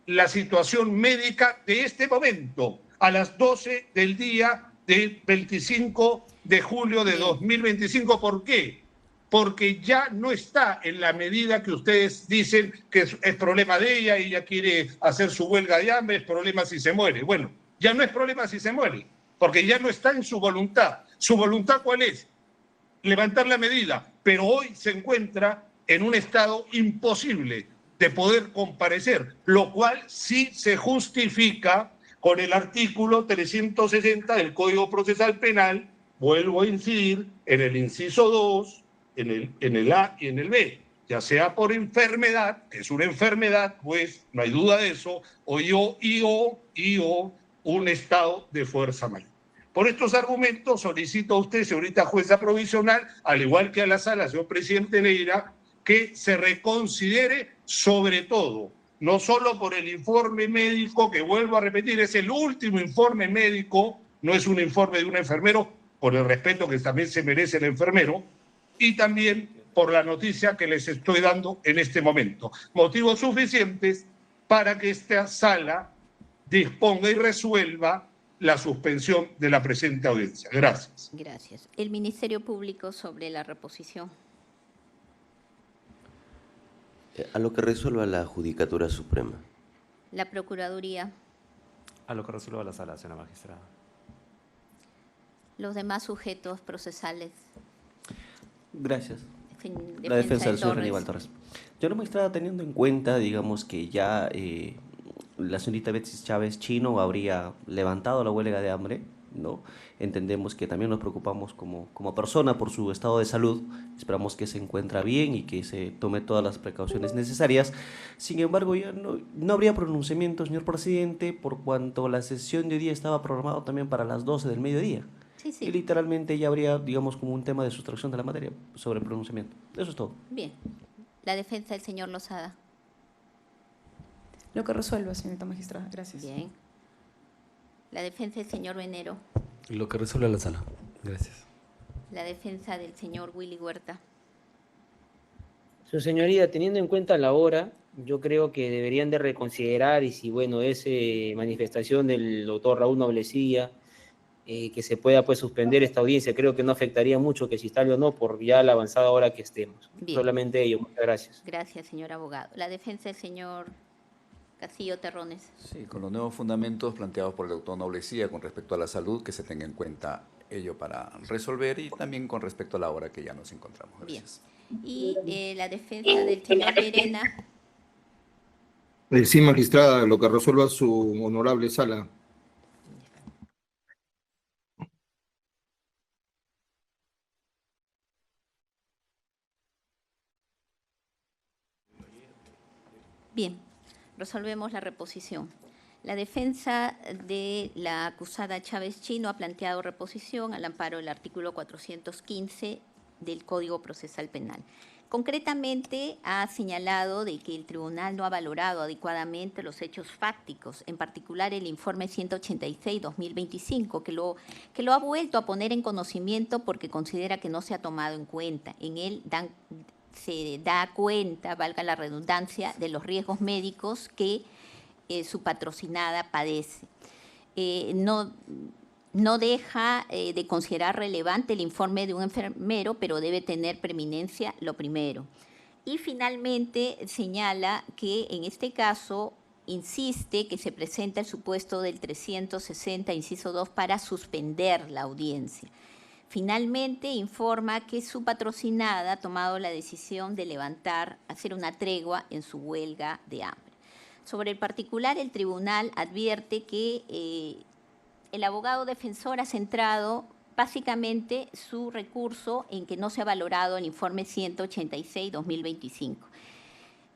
la situación médica de este momento, a las 12 del día del 25 de julio de 2025. ¿Por qué? Porque ya no está en la medida que ustedes dicen que es problema de ella, ella quiere hacer su huelga de hambre, es problema si se muere. Bueno, ya no es problema si se muere, porque ya no está en su voluntad. ¿Su voluntad cuál es? Levantar la medida, pero hoy se encuentra en un estado imposible de poder comparecer, lo cual sí se justifica con el artículo 360 del Código Procesal Penal. Vuelvo a incidir en el inciso 2, en el A y en el B, ya sea por enfermedad, que es una enfermedad, pues no hay duda de eso, o un estado de fuerza mayor. Por estos argumentos solicito a usted, señorita jueza provisional, al igual que a la sala, señor presidente Neira, que se reconsidere sobre todo, no solo por el informe médico, que vuelvo a repetir, es el último informe médico, no es un informe de un enfermero, por el respeto que también se merece el enfermero, y también por la noticia que les estoy dando en este momento. Motivos suficientes para que esta sala disponga y resuelva la suspensión de la presente audiencia. Gracias. Gracias. El Ministerio Público sobre la reposición. A lo que resuelva la Judicatura Suprema. La Procuraduría. A lo que resuelva la sala, señora magistrada. Los demás sujetos procesales. Gracias. La La defensa del señor Torres. Aníbal Torres. Señora magistrada, teniendo en cuenta, digamos, que ya la señorita Betsy Chávez Chino habría levantado la huelga de hambre, ¿no? Entendemos que también nos preocupamos como persona por su estado de salud. Esperamos que se encuentre bien y que se tome todas las precauciones necesarias. Sin embargo, ya no habría pronunciamiento, señor presidente, por cuanto la sesión de hoy día estaba programada también para las 12 del mediodía. Sí, sí. Y literalmente ya habría, digamos, como un tema de sustracción de la materia sobre el pronunciamiento. Eso es todo. Bien. La defensa del señor Lozada. Lo que resuelva, señorita magistrada. Gracias. Bien. La defensa del señor Venero. Lo que resuelve la sala. Gracias. La defensa del señor Willy Huerta. Su señoría, teniendo en cuenta la hora, yo creo que deberían de reconsiderar y si, bueno, es manifestación del doctor Raúl Noblecilla, que se pueda pues suspender esta audiencia. Creo que no afectaría mucho que se instale o no por ya la avanzada hora que estemos. Bien. Solamente ello. Muchas gracias. Gracias, señor abogado. La defensa del señor Castillo Terrones. Sí, con los nuevos fundamentos planteados por el doctor Noblecilla con respecto a la salud, que se tenga en cuenta ello para resolver y también con respecto a la hora que ya nos encontramos. Gracias. Bien. Y la defensa del señor Verena. Sí, magistrada, lo que resuelva su honorable sala. Bien, resolvemos la reposición. La defensa de la acusada Chávez Chino ha planteado reposición al amparo del artículo 415 del Código Procesal Penal. Concretamente, ha señalado de que el tribunal no ha valorado adecuadamente los hechos fácticos, en particular el informe 186-2025, que lo ha vuelto a poner en conocimiento porque considera que no se ha tomado en cuenta. En él se da cuenta, valga la redundancia, de los médicos que su patrocinada padece. No deja de considerar relevante el informe de un enfermero, pero debe tener preeminencia lo primero. Y finalmente señala que en este caso insiste que se presenta el supuesto del 360, inciso 2, para suspender la audiencia. Finalmente informa que su patrocinada ha tomado la decisión de hacer una tregua en su huelga de hambre. Sobre el particular, el tribunal advierte que el abogado defensor ha centrado básicamente su recurso en que no se ha valorado el informe 186-2025.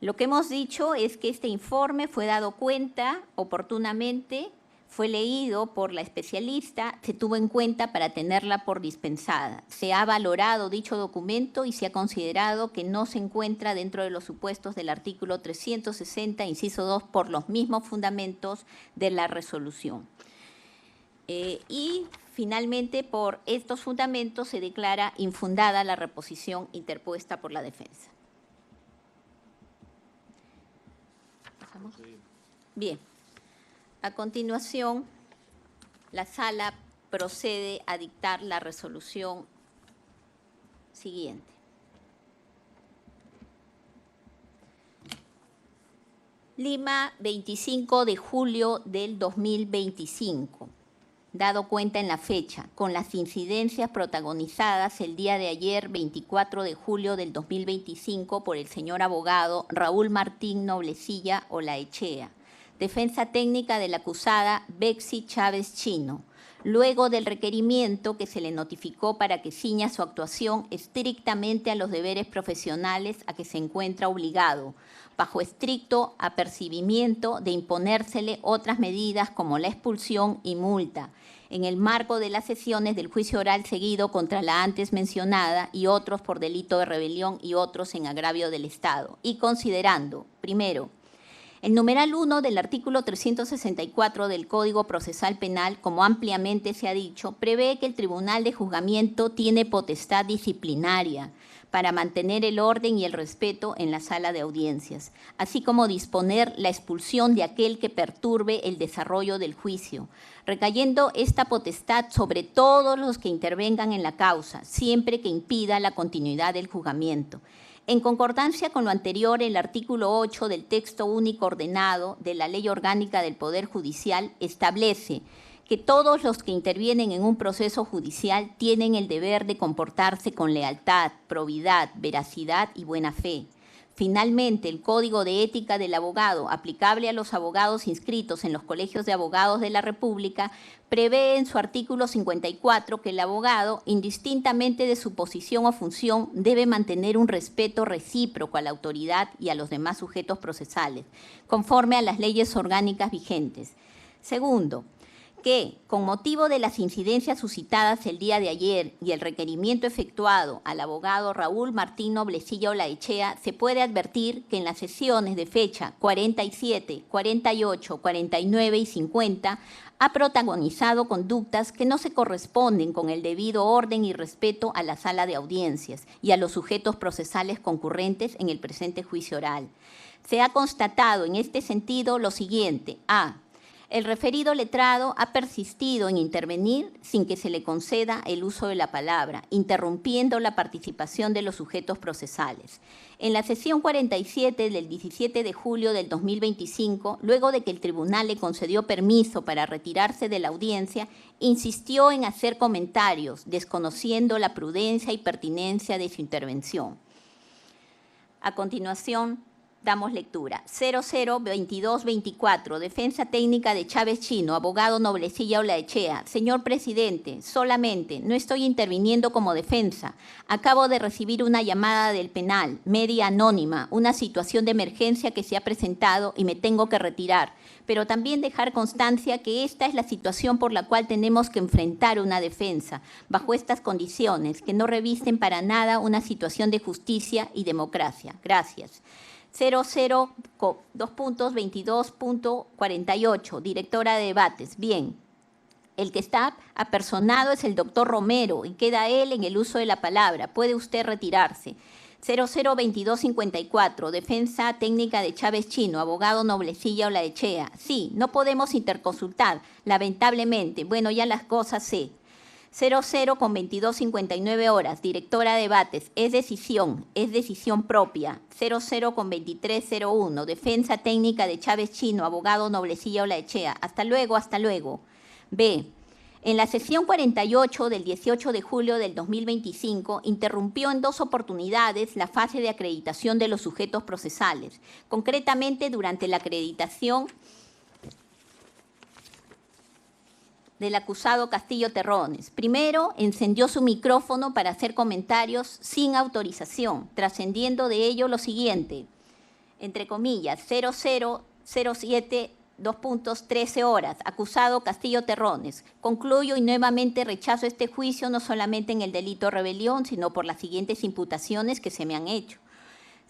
Lo que hemos dicho es que este informe fue dado cuenta oportunamente, fue leído por la especialista, se tuvo en cuenta para tenerla por dispensada. Se ha valorado dicho documento y se ha considerado que no se encuentra dentro de los supuestos del artículo 360, inciso 2, por los mismos fundamentos de la resolución. Y finalmente, por estos fundamentos, se declara infundada la reposición interpuesta por la defensa. ¿Pasamos? Bien. A continuación, la sala procede a dictar la resolución siguiente. Lima, 25 de julio del 2025. Dado cuenta en la fecha, con las incidencias protagonizadas el día de ayer, 24 de julio del 2025, por el señor abogado Raúl Martín Noblecilla Olaechea, defensa técnica de la acusada Betsy Chávez Chino, luego del requerimiento que se le notificó para que ciña su actuación estrictamente a los deberes profesionales a que se encuentra obligado, bajo estricto apercibimiento de imponérsele otras medidas como la expulsión y multa, en el marco de las sesiones del juicio oral seguido contra la antes mencionada y otros por delito de rebelión y otros en agravio del Estado, y considerando, primero, El numeral 1 del artículo 364 del Código Procesal Penal, como ampliamente se ha dicho, prevé que el Tribunal de Juzgamiento tiene potestad disciplinaria para mantener el orden y el respeto en la sala de audiencias, así como disponer la expulsión de aquel que perturbe el desarrollo del juicio, recayendo esta potestad sobre todos los que intervengan en la causa, siempre que impida la continuidad del juzgamiento. En concordancia con lo anterior, el artículo 8 del texto único ordenado de la Ley Orgánica del Poder Judicial establece que todos los que intervienen en un proceso judicial tienen el deber de comportarse con lealtad, probidad, veracidad y buena fe. Finalmente, el Código de Ética del Abogado, aplicable a los abogados inscritos en los colegios de abogados de la República, prevé en su artículo 54 que el abogado, indistintamente de su posición o función, debe mantener un respeto recíproco a la autoridad y a los demás sujetos procesales, conforme a las leyes orgánicas vigentes. Segundo, que, con motivo de las incidencias suscitadas el día de ayer y el requerimiento efectuado al abogado Raúl Martín Noblecilla Olaechea, se puede advertir que en las sesiones de fecha 47, 48, 49 y 50 ha protagonizado conductas que no se corresponden con el debido orden y respeto a la sala de audiencias y a los sujetos procesales concurrentes en el presente juicio oral. Se ha constatado en este sentido lo siguiente: a. El referido letrado ha persistido en intervenir sin que se le conceda el uso de la palabra, interrumpiendo la participación de los sujetos procesales. En la sesión 47 del 17 de julio del 2025, luego de que el tribunal le concedió permiso para retirarse de la audiencia, insistió en hacer comentarios, desconociendo la prudencia y pertinencia de su intervención. A continuación, damos lectura. 002224, Defensa Técnica de Chávez Chino, abogado Noblecilla Olaechea. Señor presidente, solamente, no estoy interviniendo como defensa. Acabo de recibir una llamada del penal, media anónima, una situación de emergencia que se ha presentado y me tengo que retirar. Pero también dejar constancia que esta es la situación por la cual tenemos que enfrentar una defensa, bajo estas condiciones, que no revisten para nada una situación de justicia y democracia. Gracias. 00.2.22.48, directora de debates. Bien, el que está apersonado es el doctor Romero y queda él en el uso de la palabra. Puede usted retirarse. 002254, Defensa Técnica de Chávez Chino, abogado Noblecilla Olaechea. Sí, no podemos interconsultar, lamentablemente. Bueno, ya las cosas sé. 00:22:59 horas, directora de debates, es decisión propia. 00:23:01, Defensa Técnica de Chávez Chino, abogado Noblecilla Olaechea. Hasta luego, hasta luego. B. En la sesión 48 del 18 de julio del 2025, interrumpió en 2 oportunidades la fase de acreditación de los sujetos procesales, concretamente durante la acreditación del acusado Castillo Terrones. Primero, encendió su micrófono para hacer comentarios sin autorización, trascendiendo de ello lo siguiente, entre comillas, 0007:2.13 horas, acusado Castillo Terrones. Concluyo y nuevamente rechazo este juicio no solamente en el delito de rebelión, sino por las siguientes imputaciones que se me han hecho.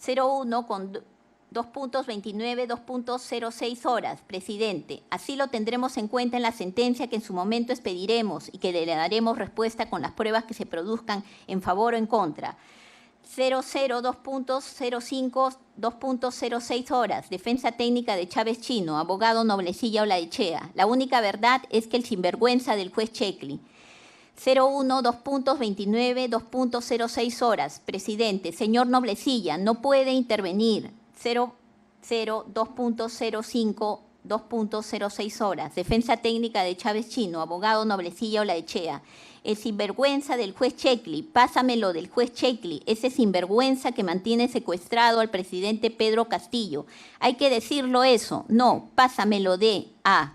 01:2.29:2.06 horas, presidente. Así lo tendremos en cuenta en la sentencia que en su momento expediremos y que le daremos respuesta con las pruebas que se produzcan en favor o en contra. 00:2.05:2.06 horas, Defensa Técnica de Chávez Chino, abogado Noblecilla Olaechea. La única verdad es que el sinvergüenza del juez Checli. 01:2.29:2.06 horas, presidente. Señor Noblecilla, no puede intervenir. 00:2.05:2.06 horas, Defensa Técnica de Chávez Chino, abogado Noblecilla Olaechea. El sinvergüenza del juez Checli, pásamelo del juez Checli, ese sinvergüenza que mantiene secuestrado al presidente Pedro Castillo. Hay que decirlo eso, no, pásamelo de A.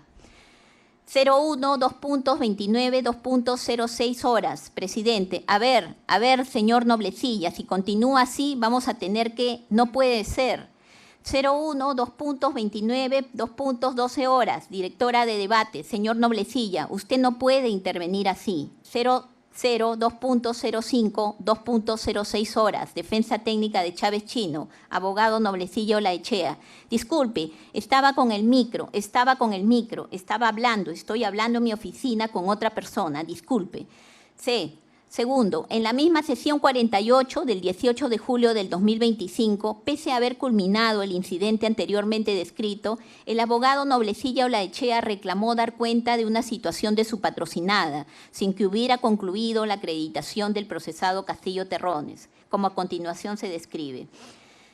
01:2.29:2.06 horas, presidente. A ver, señor Noblecilla, si continúa así vamos a tener que, no puede ser. 01:2.29:2.12 horas, directora de debate. Señor Noblecilla, usted no puede intervenir así. 0, 2.05, 2.06 horas. Defensa técnica de Chávez Chino, abogado Noblecilla Olaechea. Disculpe, estaba con el micro, estaba hablando, estoy hablando en mi oficina con otra persona, disculpe. C. Segundo, en la misma sesión 48 del 18 de julio del 2025, pese a haber culminado el incidente anteriormente descrito, el abogado Noblecilla Olaechea reclamó dar cuenta de una situación de su patrocinada, sin que hubiera concluido la acreditación del procesado Castillo Terrones, como a continuación se describe.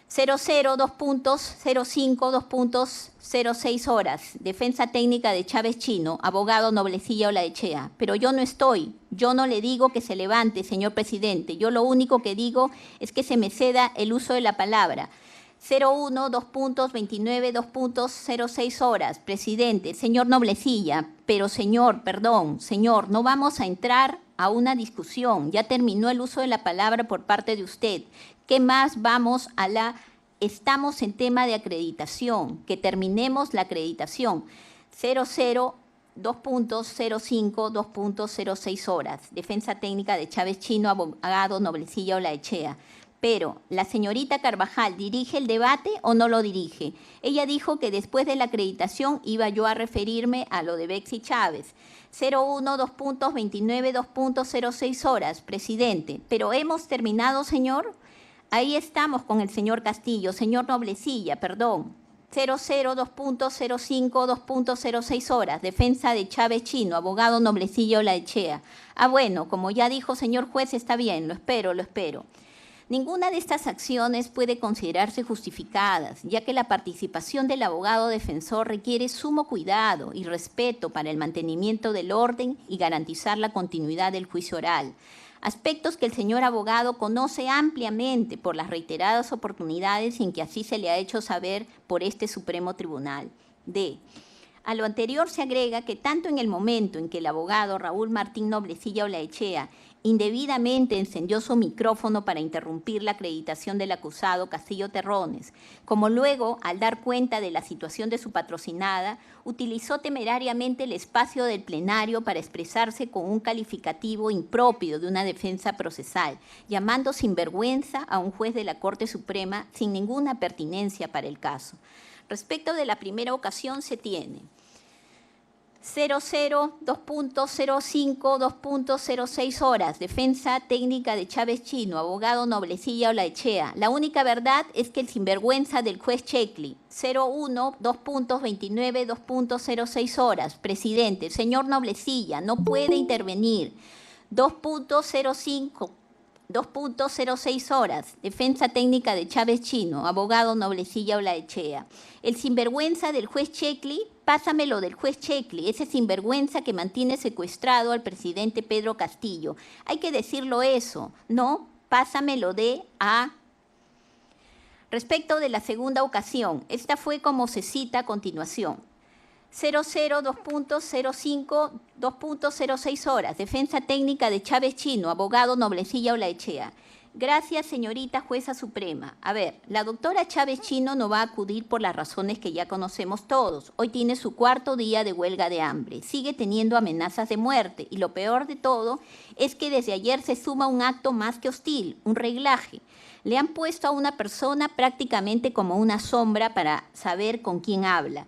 00, 2.05, 2.06 horas. Defensa técnica de Chávez Chino, abogado Noblecilla Olaechea. Pero yo no estoy, yo no le digo que se levante, señor presidente. Yo lo único que digo es que se me ceda el uso de la palabra. 01, 2.29, 2.06 horas. Presidente, señor Noblecilla, pero señor, no vamos a entrar a una discusión. Ya terminó el uso de la palabra por parte de usted. ¿Qué más vamos a la... Estamos en tema de acreditación, que terminemos la acreditación. 00, 2.05, 2.06 horas. Defensa técnica de Chávez Chino, abogado Noblecilla Olaechea. Pero, ¿la señorita Carvajal dirige el debate o no lo dirige? Ella dijo que después de la acreditación iba yo a referirme a lo de Bexy Chávez. 01, 2.29, 2.06 horas, presidente. Pero hemos terminado, señor. Ahí estamos con el señor Castillo, señor Noblecilla, perdón. 00, 2.05, 2.06 horas. Defensa de Chávez Chino, abogado Noblecilla Olaechea. Ah, bueno, como ya dijo señor juez, está bien, lo espero. Ninguna de estas acciones puede considerarse justificadas, ya que la participación del abogado defensor requiere sumo cuidado y respeto para el mantenimiento del orden y garantizar la continuidad del juicio oral. Aspectos que el señor abogado conoce ampliamente por las reiteradas oportunidades en que así se le ha hecho saber por este Supremo Tribunal. D. A lo anterior se agrega que tanto en el momento en que el abogado Raúl Martín Noblecilla Olaechea indebidamente encendió su micrófono para interrumpir la acreditación del acusado Castillo Terrones, como luego, al dar cuenta de la situación de su patrocinada, utilizó temerariamente el espacio del plenario para expresarse con un calificativo impropio de una defensa procesal, llamando sinvergüenza a un juez de la Corte Suprema sin ninguna pertinencia para el caso. Respecto de la primera ocasión se tiene 00, 2.05, 2.06 horas. Defensa técnica de Chávez Chino, abogado Noblecilla Olaechea. La única verdad es que el sinvergüenza del juez Checli. 01, 2.29, 2.06 horas. Presidente, señor Noblecilla, no puede intervenir. 2.05, 2.06 horas. Defensa técnica de Chávez Chino, abogado Noblecilla Olaechea. El sinvergüenza del juez Checli, pásamelo del juez Checli, ese sinvergüenza que mantiene secuestrado al presidente Pedro Castillo. Hay que decirlo eso, ¿no? Pásamelo de a... Respecto de la segunda ocasión, esta fue como se cita a continuación. 00, 2.05, 2.06 horas. Defensa técnica de Chávez Chino, abogado Noblecilla Olaechea. Gracias, señorita jueza suprema. A ver, la doctora Chávez Chino no va a acudir por las razones que ya conocemos todos. Hoy tiene su cuarto día de huelga de hambre. Sigue teniendo amenazas de muerte. Y lo peor de todo es que desde ayer se suma un acto más que hostil, un reglaje. Le han puesto a una persona prácticamente como una sombra para saber con quién habla.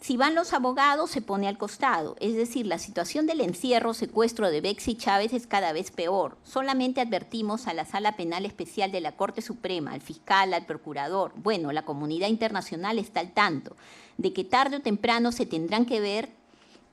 Si van los abogados, se pone al costado. Es decir, la situación del encierro, secuestro de Bexy Chávez es cada vez peor. Solamente advertimos a la Sala Penal Especial de la Corte Suprema, al fiscal, al procurador. Bueno, la comunidad internacional está al tanto de que tarde o temprano se tendrán que ver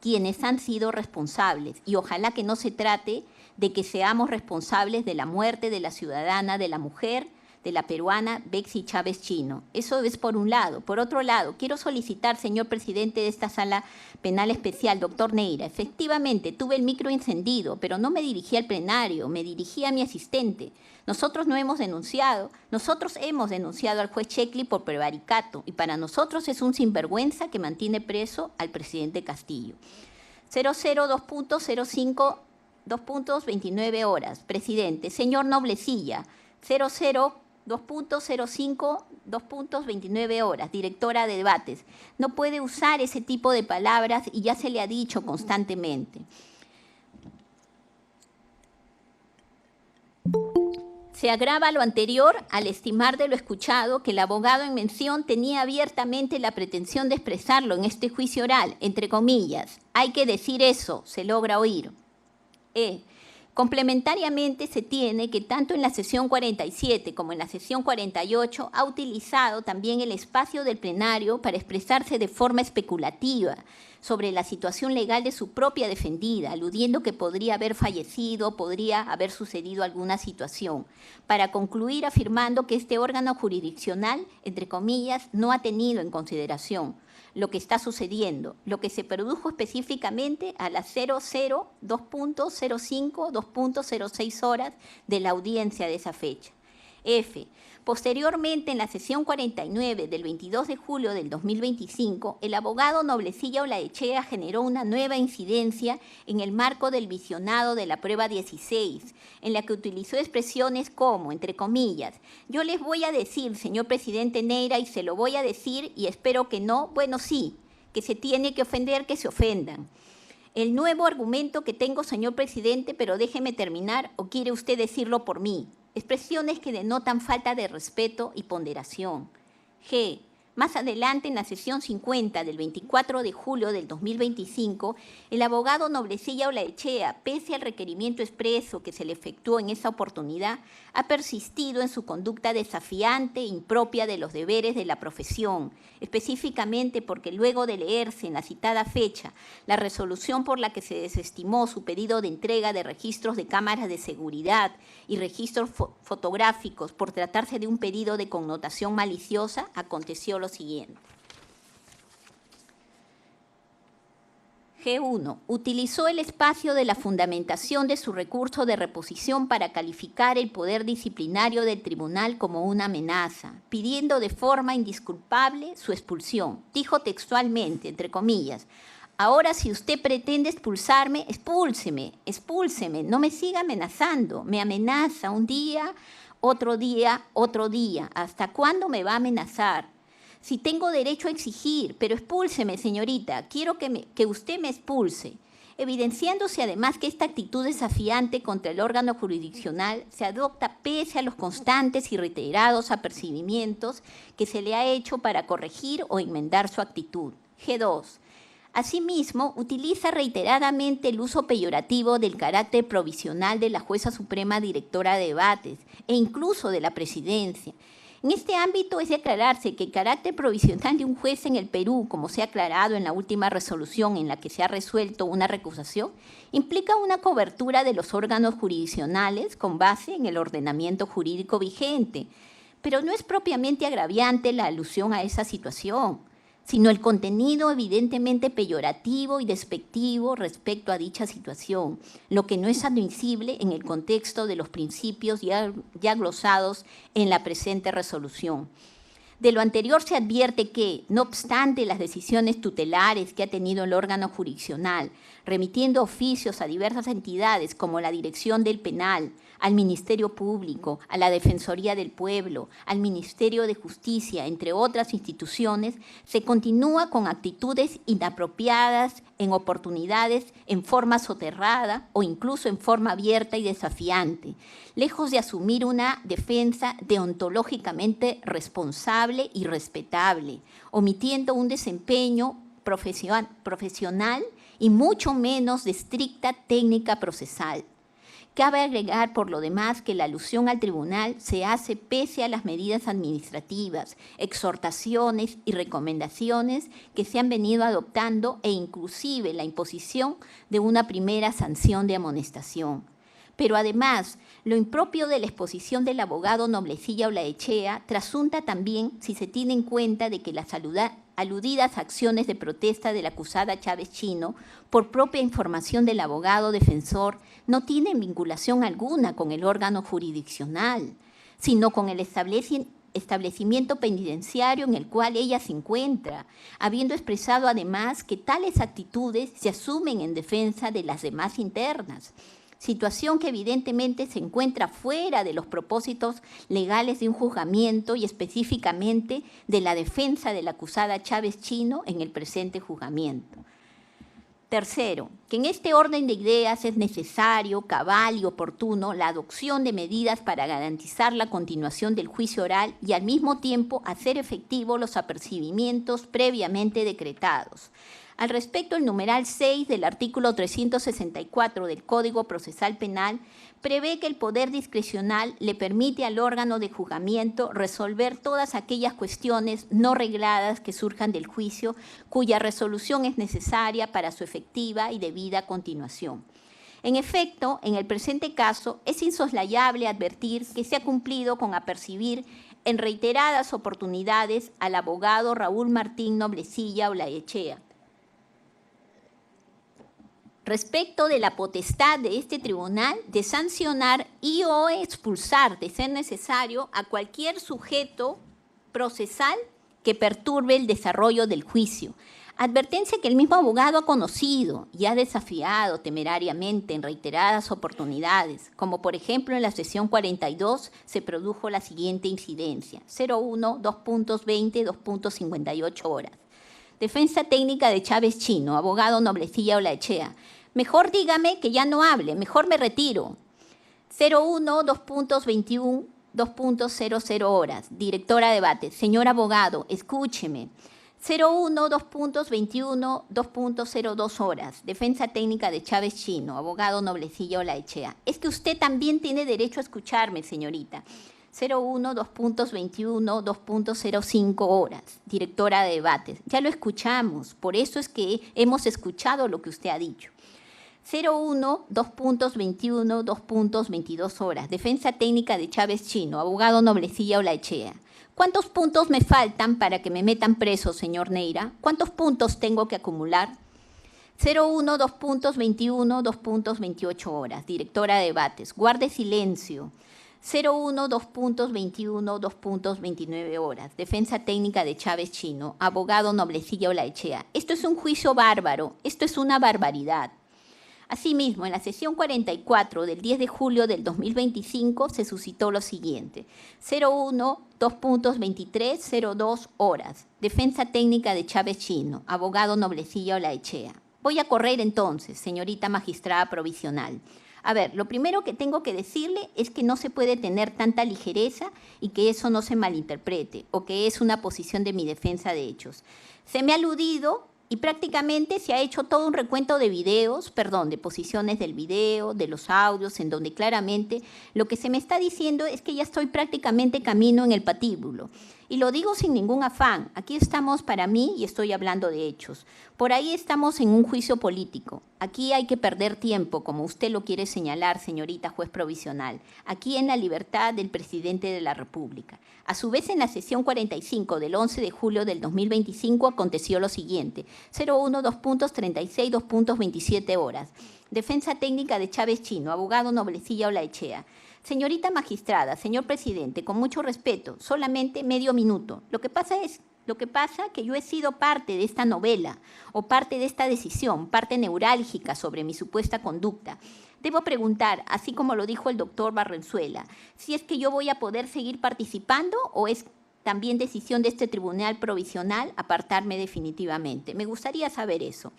quienes han sido responsables. Y ojalá que no se trate de que seamos responsables de la muerte de la ciudadana, de la mujer, de la peruana Bexy Chávez Chino. Eso es por un lado. Por otro lado, quiero solicitar, señor presidente de esta Sala Penal Especial, doctor Neira, efectivamente tuve el micro encendido, pero no me dirigí al plenario, me dirigí a mi asistente. Nosotros hemos denunciado al juez Checli por prevaricato y para nosotros es un sinvergüenza que mantiene preso al presidente Castillo. 00, 2.05, 2.29 horas. Presidente, señor Noblecilla, 00, 2.05, 2.29 horas, directora de debates. No puede usar ese tipo de palabras y ya se le ha dicho constantemente. Se agrava lo anterior al estimar de lo escuchado que el abogado en mención tenía abiertamente la pretensión de expresarlo en este juicio oral, entre comillas. Hay que decir eso, se logra oír. Complementariamente se tiene que tanto en la sesión 47 como en la sesión 48 ha utilizado también el espacio del plenario para expresarse de forma especulativa sobre la situación legal de su propia defendida, aludiendo que podría haber fallecido, podría haber sucedido alguna situación, para concluir afirmando que este órgano jurisdiccional, entre comillas, no ha tenido en consideración lo que está sucediendo, lo que se produjo específicamente a las 00, 2.05, 2.06 horas de la audiencia de esa fecha. Posteriormente, en la sesión 49 del 22 de julio del 2025, el abogado Noblecilla Olaechea generó una nueva incidencia en el marco del visionado de la prueba 16, en la que utilizó expresiones como, entre comillas, yo les voy a decir, señor presidente Neira, y se lo voy a decir, y espero que no, bueno, sí, que se tiene que ofender, que se ofendan. El nuevo argumento que tengo, señor presidente, pero déjeme terminar, o quiere usted decirlo por mí. Expresiones que denotan falta de respeto y ponderación. Más adelante, en la sesión 50 del 24 de julio del 2025, el abogado Noblecilla Olaechea, pese al requerimiento expreso que se le efectuó en esa oportunidad, ha persistido en su conducta desafiante e impropia de los deberes de la profesión, específicamente porque luego de leerse en la citada fecha la resolución por la que se desestimó su pedido de entrega de registros de cámaras de seguridad y registros fotográficos por tratarse de un pedido de connotación maliciosa, aconteció lo siguiente. G1. Utilizó el espacio de la fundamentación de su recurso de reposición para calificar el poder disciplinario del tribunal como una amenaza, pidiendo de forma indisculpable su expulsión. Dijo textualmente, entre comillas, ahora si usted pretende expulsarme, expúlseme, expúlseme, no me siga amenazando, me amenaza un día, otro día, otro día. ¿Hasta cuándo me va a amenazar? Si tengo derecho a exigir, pero expúlseme, señorita, quiero que usted me expulse. Evidenciándose además que esta actitud desafiante contra el órgano jurisdiccional se adopta pese a los constantes y reiterados apercibimientos que se le ha hecho para corregir o enmendar su actitud. G2. Asimismo, utiliza reiteradamente el uso peyorativo del carácter provisional de la jueza suprema directora de debates e incluso de la presidencia. En este ámbito es de aclararse que el carácter provisional de un juez en el Perú, como se ha aclarado en la última resolución en la que se ha resuelto una recusación, implica una cobertura de los órganos jurisdiccionales con base en el ordenamiento jurídico vigente, pero no es propiamente agraviante la alusión a esa situación, sino el contenido evidentemente peyorativo y despectivo respecto a dicha situación, lo que no es admisible en el contexto de los principios ya glosados en la presente resolución. De lo anterior se advierte que, no obstante las decisiones tutelares que ha tenido el órgano jurisdiccional, remitiendo oficios a diversas entidades como la Dirección del Penal, al Ministerio Público, a la Defensoría del Pueblo, al Ministerio de Justicia, entre otras instituciones, se continúa con actitudes inapropiadas en oportunidades en forma soterrada o incluso en forma abierta y desafiante, lejos de asumir una defensa deontológicamente responsable y respetable, omitiendo un desempeño profesional y mucho menos de estricta técnica procesal. Cabe agregar, por lo demás, que la alusión al tribunal se hace pese a las medidas administrativas, exhortaciones y recomendaciones que se han venido adoptando e inclusive la imposición de una primera sanción de amonestación. Pero además, lo impropio de la exposición del abogado Noblecilla Olaechea trasunta también si se tiene en cuenta de que las aludidas acciones de protesta de la acusada Chávez Chino, por propia información del abogado defensor, no tienen vinculación alguna con el órgano jurisdiccional, sino con el establecimiento penitenciario en el cual ella se encuentra, habiendo expresado además que tales actitudes se asumen en defensa de las demás internas, situación que evidentemente se encuentra fuera de los propósitos legales de un juzgamiento y específicamente de la defensa de la acusada Chávez Chino en el presente juzgamiento. Tercero, que en este orden de ideas es necesario, cabal y oportuno la adopción de medidas para garantizar la continuación del juicio oral y al mismo tiempo hacer efectivos los apercibimientos previamente decretados. Al respecto, el numeral 6 del artículo 364 del Código Procesal Penal prevé que el poder discrecional le permite al órgano de juzgamiento resolver todas aquellas cuestiones no regladas que surjan del juicio, cuya resolución es necesaria para su efectiva y debida continuación. En efecto, en el presente caso, es insoslayable advertir que se ha cumplido con apercibir en reiteradas oportunidades al abogado Raúl Martín Noblecilla Olaechea, respecto de la potestad de este tribunal de sancionar y o expulsar, de ser necesario, a cualquier sujeto procesal que perturbe el desarrollo del juicio. Advertencia que el mismo abogado ha conocido y ha desafiado temerariamente en reiteradas oportunidades, como por ejemplo en la sesión 42 se produjo la siguiente incidencia, 01, 2.20, 2.58 horas. Defensa técnica de Chávez Chino, abogado Noblecilla Olaechea. Mejor dígame que ya no hable, mejor me retiro. 01, 2.21, 2.00 horas. Directora de debate. Señor abogado, escúcheme. 01, 2.21, 2.02 horas. Defensa técnica de Chávez Chino, abogado Noblecilla Olaechea. Es que usted también tiene derecho a escucharme, señorita. 01, 2.21, 2.05 horas, directora de debates. Ya lo escuchamos, por eso es que hemos escuchado lo que usted ha dicho. 01, 2.21, 2.22 horas, defensa técnica de Chávez Chino, abogado Noblecilla Olaechea. ¿Cuántos puntos me faltan para que me metan preso, señor Neira? ¿Cuántos puntos tengo que acumular? 01, 2.21, 2.28 horas, directora de debates. Guarde silencio. 01, 2.21, 2.29 horas. Defensa técnica de Chávez Chino, abogado Noblecilla Olaechea. Esto es un juicio bárbaro, esto es una barbaridad. Asimismo, en la sesión 44 del 10 de julio del 2025 se suscitó lo siguiente. 01, 2.23, 02 horas. Defensa técnica de Chávez Chino, abogado Noblecilla Olaechea. Voy a correr entonces, señorita magistrada provisional. A ver, lo primero que tengo que decirle es que no se puede tener tanta ligereza y que eso no se malinterprete o que es una posición de mi defensa de hechos. Se me ha aludido y prácticamente se ha hecho todo un recuento de videos, de posiciones del video, de los audios, en donde claramente lo que se me está diciendo es que ya estoy prácticamente camino en el patíbulo. Y lo digo sin ningún afán. Aquí estamos para mí y estoy hablando de hechos. Por ahí estamos en un juicio político. Aquí hay que perder tiempo, como usted lo quiere señalar, señorita juez provisional. Aquí en la libertad del presidente de la República. A su vez, en la sesión 45 del 11 de julio del 2025 aconteció lo siguiente. 01, 2.36, 2.27 horas. Defensa técnica de Chávez Chino, abogado Noblecilla Olaechea. Señorita magistrada, señor presidente, con mucho respeto, solamente medio minuto. Lo que pasa que yo he sido parte de esta novela o parte de esta decisión, parte neurálgica sobre mi supuesta conducta. Debo preguntar, así como lo dijo el doctor Barrenzuela, si es que yo voy a poder seguir participando o es también decisión de este tribunal provisional apartarme definitivamente. Me gustaría saber eso.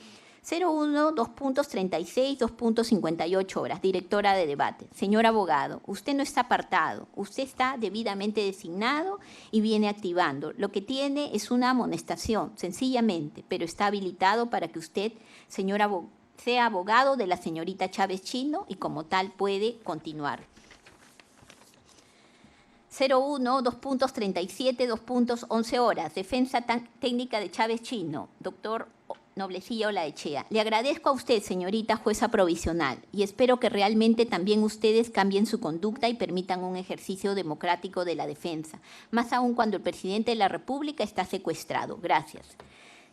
01, 2.36, 2.58 horas, directora de debate. Señor abogado, usted no está apartado, usted está debidamente designado y viene activando. Lo que tiene es una amonestación, sencillamente, pero está habilitado para que usted, señor abogado, sea abogado de la señorita Chávez Chino y como tal puede continuar. 01, 2.37, 2.11 horas, defensa técnica de Chávez Chino, doctor Noblecilla Olaechea. Le agradezco a usted, señorita jueza provisional, y espero que realmente también ustedes cambien su conducta y permitan un ejercicio democrático de la defensa, más aún cuando el presidente de la República está secuestrado. Gracias.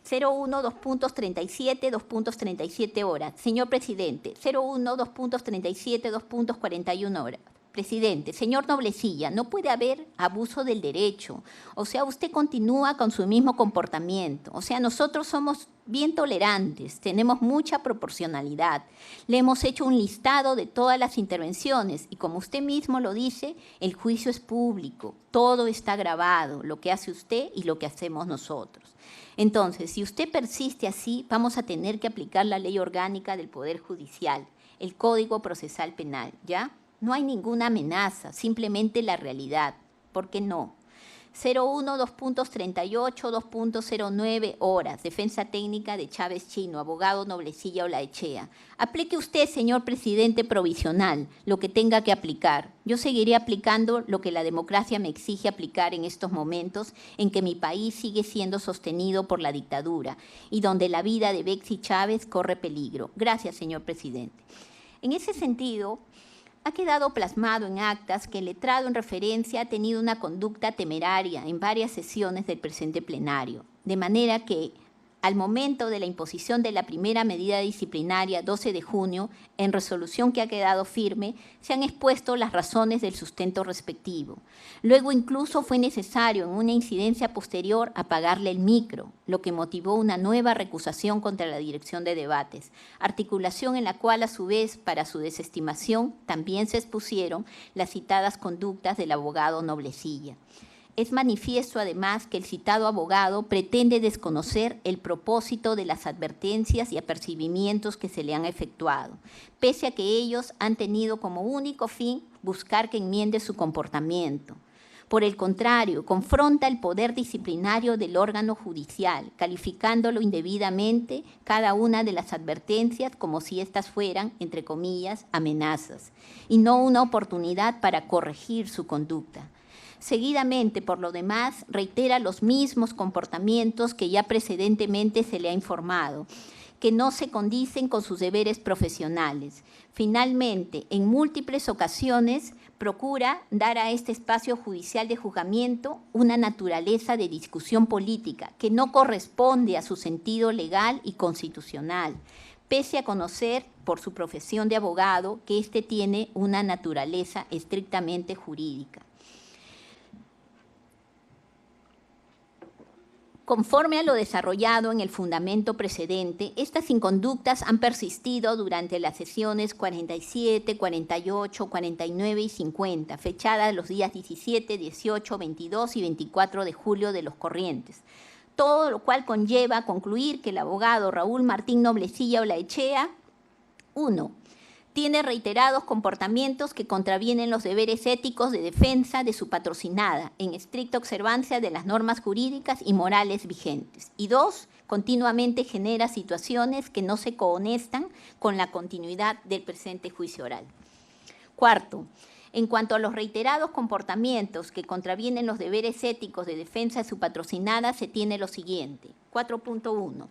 01, 2.37, 2.37 horas. Señor presidente, 01, 2.37, 2.41 horas. Presidente, señor Noblecilla, no puede haber abuso del derecho. O sea, usted continúa con su mismo comportamiento. O sea, nosotros somos bien tolerantes, tenemos mucha proporcionalidad. Le hemos hecho un listado de todas las intervenciones y como usted mismo lo dice, el juicio es público, todo está grabado, lo que hace usted y lo que hacemos nosotros. Entonces, si usted persiste así, vamos a tener que aplicar la ley orgánica del Poder Judicial, el Código Procesal Penal, ¿ya? No hay ninguna amenaza, simplemente la realidad. ¿Por qué no? 01, 2.38, 2.09 horas, defensa técnica de Chávez Chino, abogado Noblecilla Olaechea. Aplique usted, señor presidente provisional, lo que tenga que aplicar. Yo seguiré aplicando lo que la democracia me exige aplicar en estos momentos en que mi país sigue siendo sostenido por la dictadura y donde la vida de Betsy Chávez corre peligro. Gracias, señor presidente. En ese sentido, ha quedado plasmado en actas que el letrado en referencia ha tenido una conducta temeraria en varias sesiones del presente plenario, de manera que al momento de la imposición de la primera medida disciplinaria, 12 de junio, en resolución que ha quedado firme, se han expuesto las razones del sustento respectivo. Luego incluso fue necesario en una incidencia posterior apagarle el micro, lo que motivó una nueva recusación contra la Dirección de Debates, articulación en la cual a su vez para su desestimación también se expusieron las citadas conductas del abogado Noblecilla. Es manifiesto además que el citado abogado pretende desconocer el propósito de las advertencias y apercibimientos que se le han efectuado, pese a que ellos han tenido como único fin buscar que enmiende su comportamiento. Por el contrario, confronta el poder disciplinario del órgano judicial, calificándolo indebidamente cada una de las advertencias como si éstas fueran, entre comillas, amenazas, y no una oportunidad para corregir su conducta. Seguidamente, por lo demás, reitera los mismos comportamientos que ya precedentemente se le ha informado, que no se condicen con sus deberes profesionales. Finalmente, en múltiples ocasiones, procura dar a este espacio judicial de juzgamiento una naturaleza de discusión política que no corresponde a su sentido legal y constitucional, pese a conocer por su profesión de abogado que éste tiene una naturaleza estrictamente jurídica. Conforme a lo desarrollado en el fundamento precedente, estas inconductas han persistido durante las sesiones 47, 48, 49 y 50, fechadas los días 17, 18, 22 y 24 de julio de los corrientes. Todo lo cual conlleva a concluir que el abogado Raúl Martín Noblecilla Olaechea, 1. Tiene reiterados comportamientos que contravienen los deberes éticos de defensa de su patrocinada, en estricta observancia de las normas jurídicas y morales vigentes. Y 2, continuamente genera situaciones que no se cohonestan con la continuidad del presente juicio oral. Cuarto, en cuanto a los reiterados comportamientos que contravienen los deberes éticos de defensa de su patrocinada, se tiene lo siguiente. 4.1.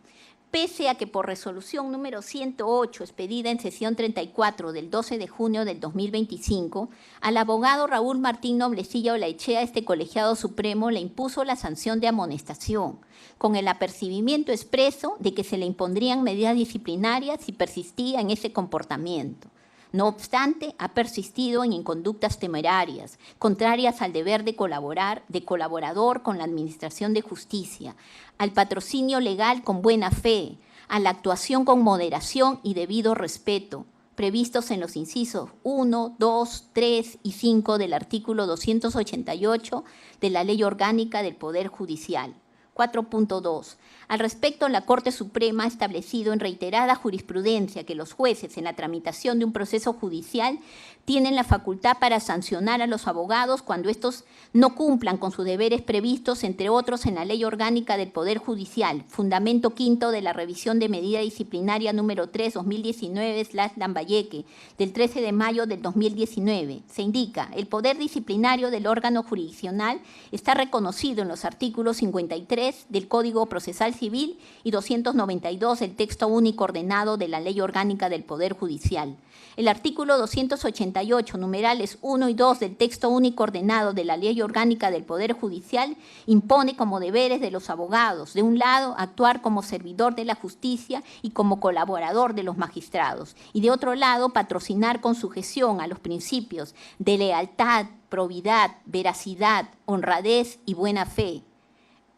Pese a que por resolución número 108, expedida en sesión 34 del 12 de junio del 2025, al abogado Raúl Martín Noblecilla Olaechea, este colegiado supremo le impuso la sanción de amonestación, con el apercibimiento expreso de que se le impondrían medidas disciplinarias si persistía en ese comportamiento. No obstante, ha persistido en inconductas temerarias, contrarias al deber de colaborar, de colaborador con la Administración de Justicia, al patrocinio legal con buena fe, a la actuación con moderación y debido respeto, previstos en los incisos 1, 2, 3 y 5 del artículo 288 de la Ley Orgánica del Poder Judicial. 4.2. Al respecto, la Corte Suprema ha establecido en reiterada jurisprudencia que los jueces en la tramitación de un proceso judicial tienen la facultad para sancionar a los abogados cuando estos no cumplan con sus deberes previstos, entre otros, en la Ley Orgánica del Poder Judicial, fundamento quinto de la revisión de medida disciplinaria número 3, 2019/Lambayeque, del 13 de mayo del 2019. Se indica, el poder disciplinario del órgano jurisdiccional está reconocido en los artículos 53 del Código Procesal Civil y 292 del texto único ordenado de la Ley Orgánica del Poder Judicial. El artículo 288, numerales 1 y 2 del texto único ordenado de la Ley Orgánica del Poder Judicial impone como deberes de los abogados, de un lado, actuar como servidor de la justicia y como colaborador de los magistrados, y de otro lado, patrocinar con sujeción a los principios de lealtad, probidad, veracidad, honradez y buena fe.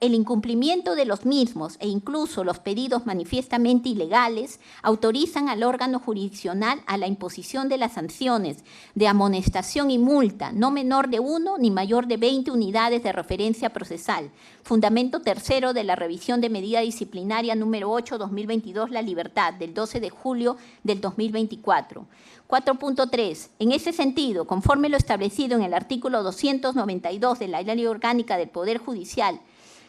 El incumplimiento de los mismos e incluso los pedidos manifiestamente ilegales autorizan al órgano jurisdiccional a la imposición de las sanciones de amonestación y multa no menor de 1 ni mayor de 20 unidades de referencia procesal. Fundamento tercero de la revisión de medida disciplinaria número 8/2022, La Libertad, del 12 de julio del 2024. 4.3. En ese sentido, conforme lo establecido en el artículo 292 de la Ley Orgánica del Poder Judicial,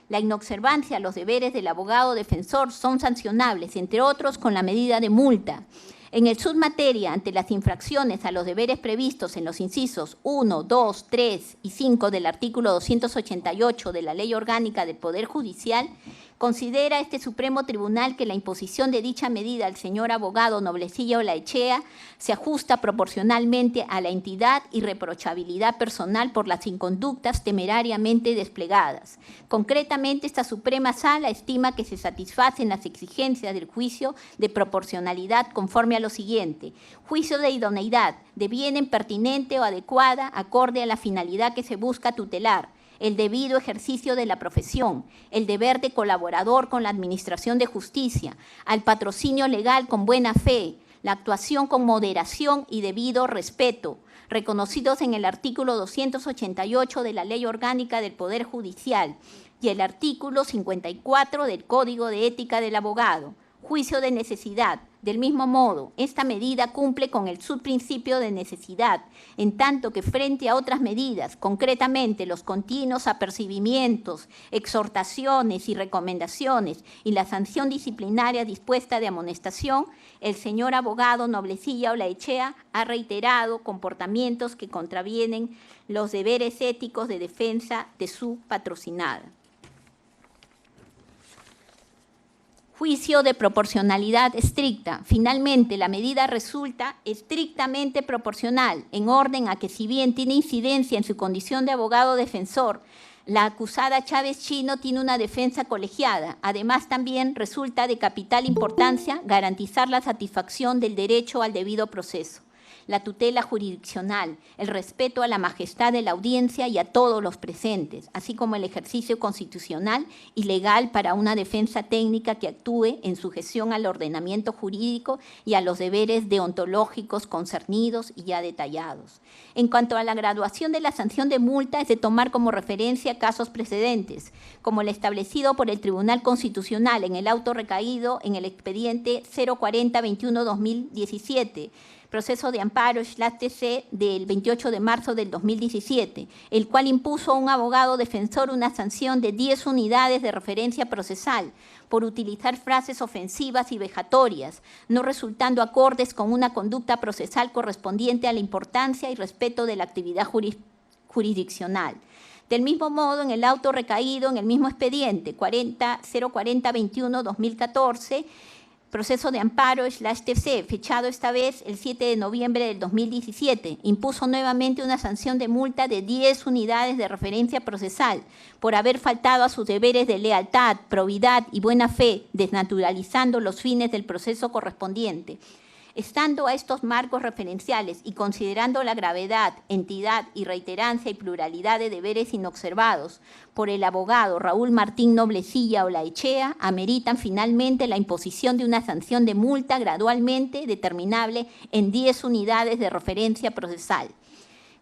la inobservancia a los deberes del abogado defensor son sancionables, entre otros con la medida de multa. En el submateria, ante las infracciones a los deberes previstos en los incisos 1, 2, 3 y 5 del artículo 288 de la Ley Orgánica del Poder Judicial, considera este Supremo Tribunal que la imposición de dicha medida al señor abogado Noblecilla Olaechea se ajusta proporcionalmente a la entidad y reprochabilidad personal por las inconductas temerariamente desplegadas. Concretamente, esta Suprema Sala estima que se satisfacen las exigencias del juicio de proporcionalidad conforme a lo siguiente: juicio de idoneidad, devienen pertinente o adecuada acorde a la finalidad que se busca tutelar, el debido ejercicio de la profesión, el deber de colaborador con la Administración de Justicia, al patrocinio legal con buena fe, la actuación con moderación y debido respeto, reconocidos en el artículo 288 de la Ley Orgánica del Poder Judicial y el artículo 54 del Código de Ética del Abogado. Juicio de necesidad. Del mismo modo, esta medida cumple con el subprincipio de necesidad, en tanto que frente a otras medidas, concretamente los continuos apercibimientos, exhortaciones y recomendaciones y la sanción disciplinaria dispuesta de amonestación, el señor abogado Noblecilla Olaechea ha reiterado comportamientos que contravienen los deberes éticos de defensa de su patrocinada. Juicio de proporcionalidad estricta. Finalmente, la medida resulta estrictamente proporcional, en orden a que, si bien tiene incidencia en su condición de abogado defensor, la acusada Chávez Chino tiene una defensa colegiada. Además, también resulta de capital importancia garantizar la satisfacción del derecho al debido proceso, la tutela jurisdiccional, el respeto a la majestad de la audiencia y a todos los presentes, así como el ejercicio constitucional y legal para una defensa técnica que actúe en sujeción al ordenamiento jurídico y a los deberes deontológicos concernidos y ya detallados. En cuanto a la graduación de la sanción de multa, es de tomar como referencia casos precedentes, como el establecido por el Tribunal Constitucional en el auto recaído en el expediente 040-21-2017, proceso de amparo/TC del 28 de marzo del 2017, el cual impuso a un abogado defensor una sanción de 10 unidades de referencia procesal por utilizar frases ofensivas y vejatorias, no resultando acordes con una conducta procesal correspondiente a la importancia y respeto de la actividad jurisdiccional. Del mismo modo, en el auto recaído en el mismo expediente 040-21-2014, proceso de amparo/TC, fechado esta vez el 7 de noviembre del 2017, impuso nuevamente una sanción de multa de 10 unidades de referencia procesal por haber faltado a sus deberes de lealtad, probidad y buena fe, desnaturalizando los fines del proceso correspondiente. Estando a estos marcos referenciales y considerando la gravedad, entidad y reiterancia y pluralidad de deberes inobservados por el abogado Raúl Martín Noblecilla Olaechea, ameritan finalmente la imposición de una sanción de multa gradualmente determinable en 10 unidades de referencia procesal.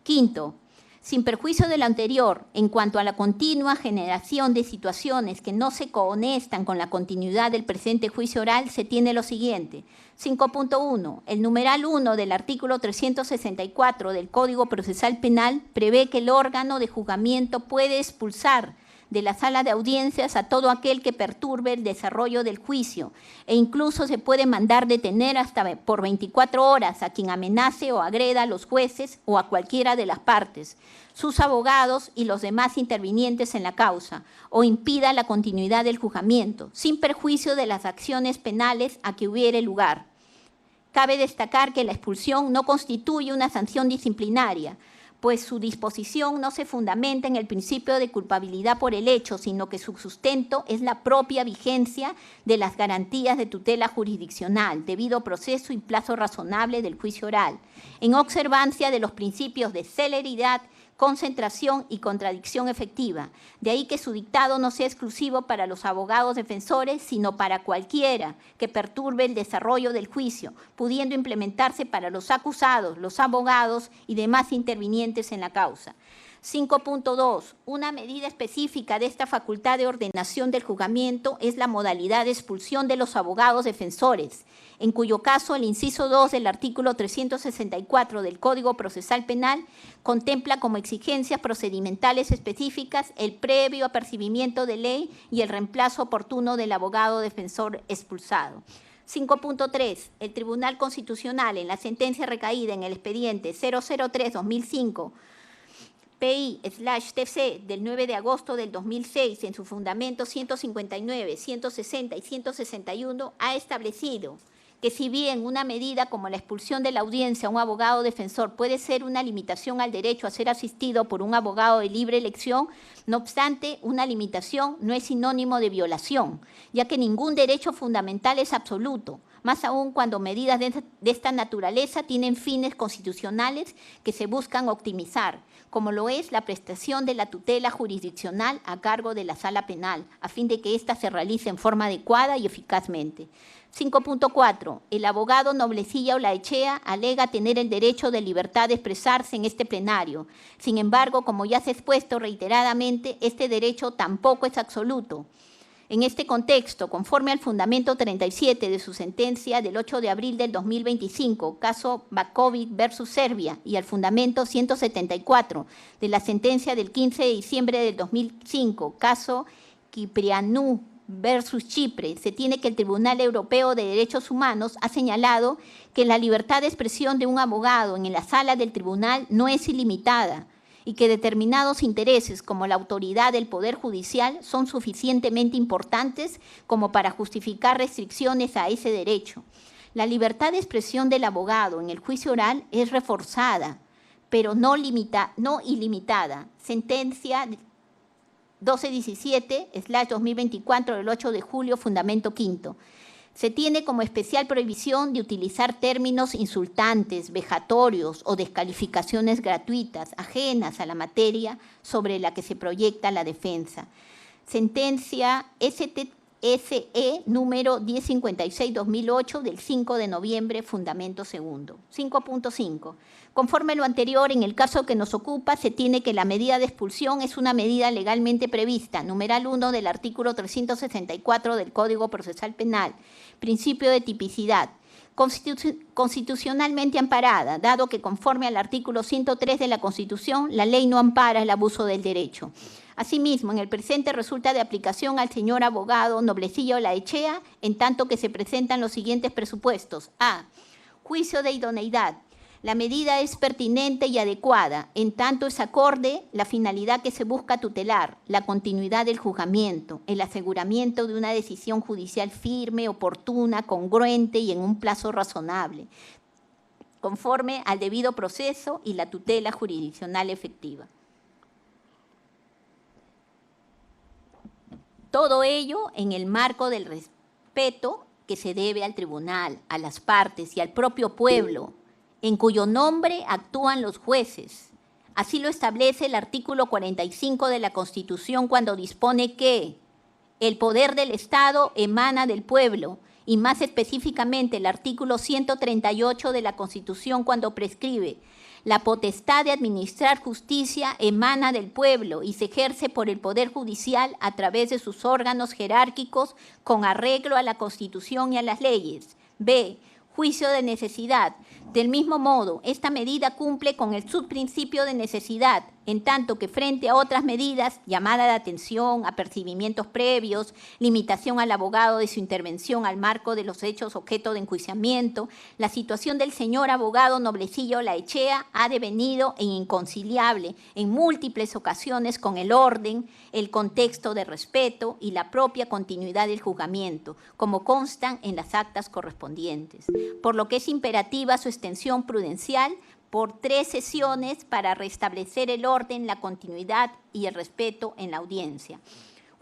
Quinto, sin perjuicio de lo anterior, en cuanto a la continua generación de situaciones que no se cohonestan con la continuidad del presente juicio oral, se tiene lo siguiente. 5.1. El numeral 1 del artículo 364 del Código Procesal Penal prevé que el órgano de juzgamiento puede expulsar de la sala de audiencias a todo aquel que perturbe el desarrollo del juicio e incluso se puede mandar detener hasta por 24 horas a quien amenace o agreda a los jueces o a cualquiera de las partes, sus abogados y los demás intervinientes en la causa, o impida la continuidad del juzgamiento, sin perjuicio de las acciones penales a que hubiere lugar. Cabe destacar que la expulsión no constituye una sanción disciplinaria, pues su disposición no se fundamenta en el principio de culpabilidad por el hecho, sino que su sustento es la propia vigencia de las garantías de tutela jurisdiccional, debido proceso y plazo razonable del juicio oral, en observancia de los principios de celeridad, concentración y contradicción efectiva. De ahí que su dictado no sea exclusivo para los abogados defensores, sino para cualquiera que perturbe el desarrollo del juicio, pudiendo implementarse para los acusados, los abogados y demás intervinientes en la causa. 5.2. Una medida específica de esta facultad de ordenación del juzgamiento es la modalidad de expulsión de los abogados defensores, en cuyo caso el inciso 2 del artículo 364 del Código Procesal Penal contempla como exigencias procedimentales específicas el previo apercibimiento de ley y el reemplazo oportuno del abogado defensor expulsado. 5.3. El Tribunal Constitucional, en la sentencia recaída en el expediente 003-2005, PI/TC del 9 de agosto del 2006, en su fundamento 159, 160 y 161, ha establecido que si bien una medida como la expulsión de la audiencia a un abogado defensor puede ser una limitación al derecho a ser asistido por un abogado de libre elección, no obstante, una limitación no es sinónimo de violación, ya que ningún derecho fundamental es absoluto, más aún cuando medidas de esta naturaleza tienen fines constitucionales que se buscan optimizar, como lo es la prestación de la tutela jurisdiccional a cargo de la sala penal, a fin de que ésta se realice en forma adecuada y eficazmente. 5.4. El abogado Noblecilla Olaechea alega tener el derecho de libertad de expresarse en este plenario. Sin embargo, como ya se ha expuesto reiteradamente, este derecho tampoco es absoluto. En este contexto, conforme al fundamento 37 de su sentencia del 8 de abril del 2025, caso Bakovic versus Serbia, y al fundamento 174 de la sentencia del 15 de diciembre del 2005, caso Kyprianou versus Chipre, se tiene que el Tribunal Europeo de Derechos Humanos ha señalado que la libertad de expresión de un abogado en la sala del tribunal no es ilimitada, y que determinados intereses como la autoridad del Poder Judicial son suficientemente importantes como para justificar restricciones a ese derecho. La libertad de expresión del abogado en el juicio oral es reforzada, pero no ilimitada. Sentencia 1217/2024 del 8 de julio, fundamento quinto. Se tiene como especial prohibición de utilizar términos insultantes, vejatorios o descalificaciones gratuitas, ajenas a la materia sobre la que se proyecta la defensa. Sentencia SE número 1056/2008 del 5 de noviembre, fundamento segundo. 5.5. Conforme a lo anterior, en el caso que nos ocupa, se tiene que la medida de expulsión es una medida legalmente prevista, numeral 1 del artículo 364 del Código Procesal Penal, principio de tipicidad, constitucionalmente amparada, dado que conforme al artículo 103 de la Constitución, la ley no ampara el abuso del derecho. Asimismo, en el presente resulta de aplicación al señor abogado Noblecilla Olaechea, en tanto que se presentan los siguientes presupuestos. A. Juicio de idoneidad. La medida es pertinente y adecuada, en tanto es acorde la finalidad que se busca tutelar, la continuidad del juzgamiento, el aseguramiento de una decisión judicial firme, oportuna, congruente y en un plazo razonable, conforme al debido proceso y la tutela jurisdiccional efectiva. Todo ello en el marco del respeto que se debe al tribunal, a las partes y al propio pueblo, en cuyo nombre actúan los jueces. Así lo establece el artículo 45 de la Constitución cuando dispone que el poder del Estado emana del pueblo, y más específicamente el artículo 138 de la Constitución cuando prescribe la potestad de administrar justicia emana del pueblo y se ejerce por el Poder Judicial a través de sus órganos jerárquicos con arreglo a la Constitución y a las leyes. B. Juicio de necesidad. Del mismo modo, esta medida cumple con el subprincipio de necesidad, en tanto que frente a otras medidas, llamada de atención, apercibimientos previos, limitación al abogado de su intervención al marco de los hechos objeto de enjuiciamiento, la situación del señor abogado Noblecilla Olaechea ha devenido inconciliable en múltiples ocasiones con el orden, el contexto de respeto y la propia continuidad del juzgamiento, como constan en las actas correspondientes, por lo que es imperativa su extensión prudencial por 3 sesiones para restablecer el orden, la continuidad y el respeto en la audiencia.